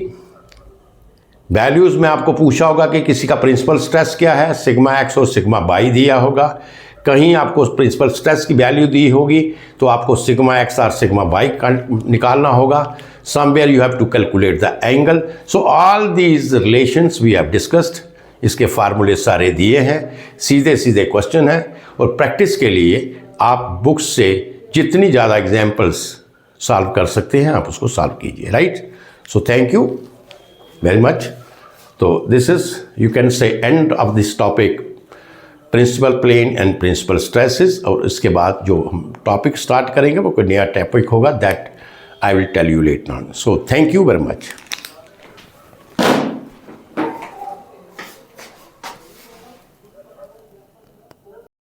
वैल्यूज़ में आपको पूछा होगा कि किसी का प्रिंसिपल स्ट्रेस क्या है, सिग्मा एक्स और सिग्मा वाई दिया होगा. कहीं आपको प्रिंसिपल स्ट्रेस की वैल्यू दी होगी तो आपको सिग्मा एक्स और सिग्मा वाई निकालना होगा. Somewhere you have to calculate the angle. So all these relations we have discussed. इसके फार्मूले सारे दिए हैं, सीधे सीधे क्वेश्चन हैं. और प्रैक्टिस के लिए आप बुक्स से जितनी ज़्यादा एग्जाम्पल्स सॉल्व कर सकते हैं आप उसको सॉल्व कीजिए, right. So thank you very much. तो this is, you can say, end of this topic, principal plane and principal stresses. और इसके बाद जो हम टॉपिक स्टार्ट करेंगे वो कोई नया टॉपिक होगा, that I will tell you later on. So thank you very much.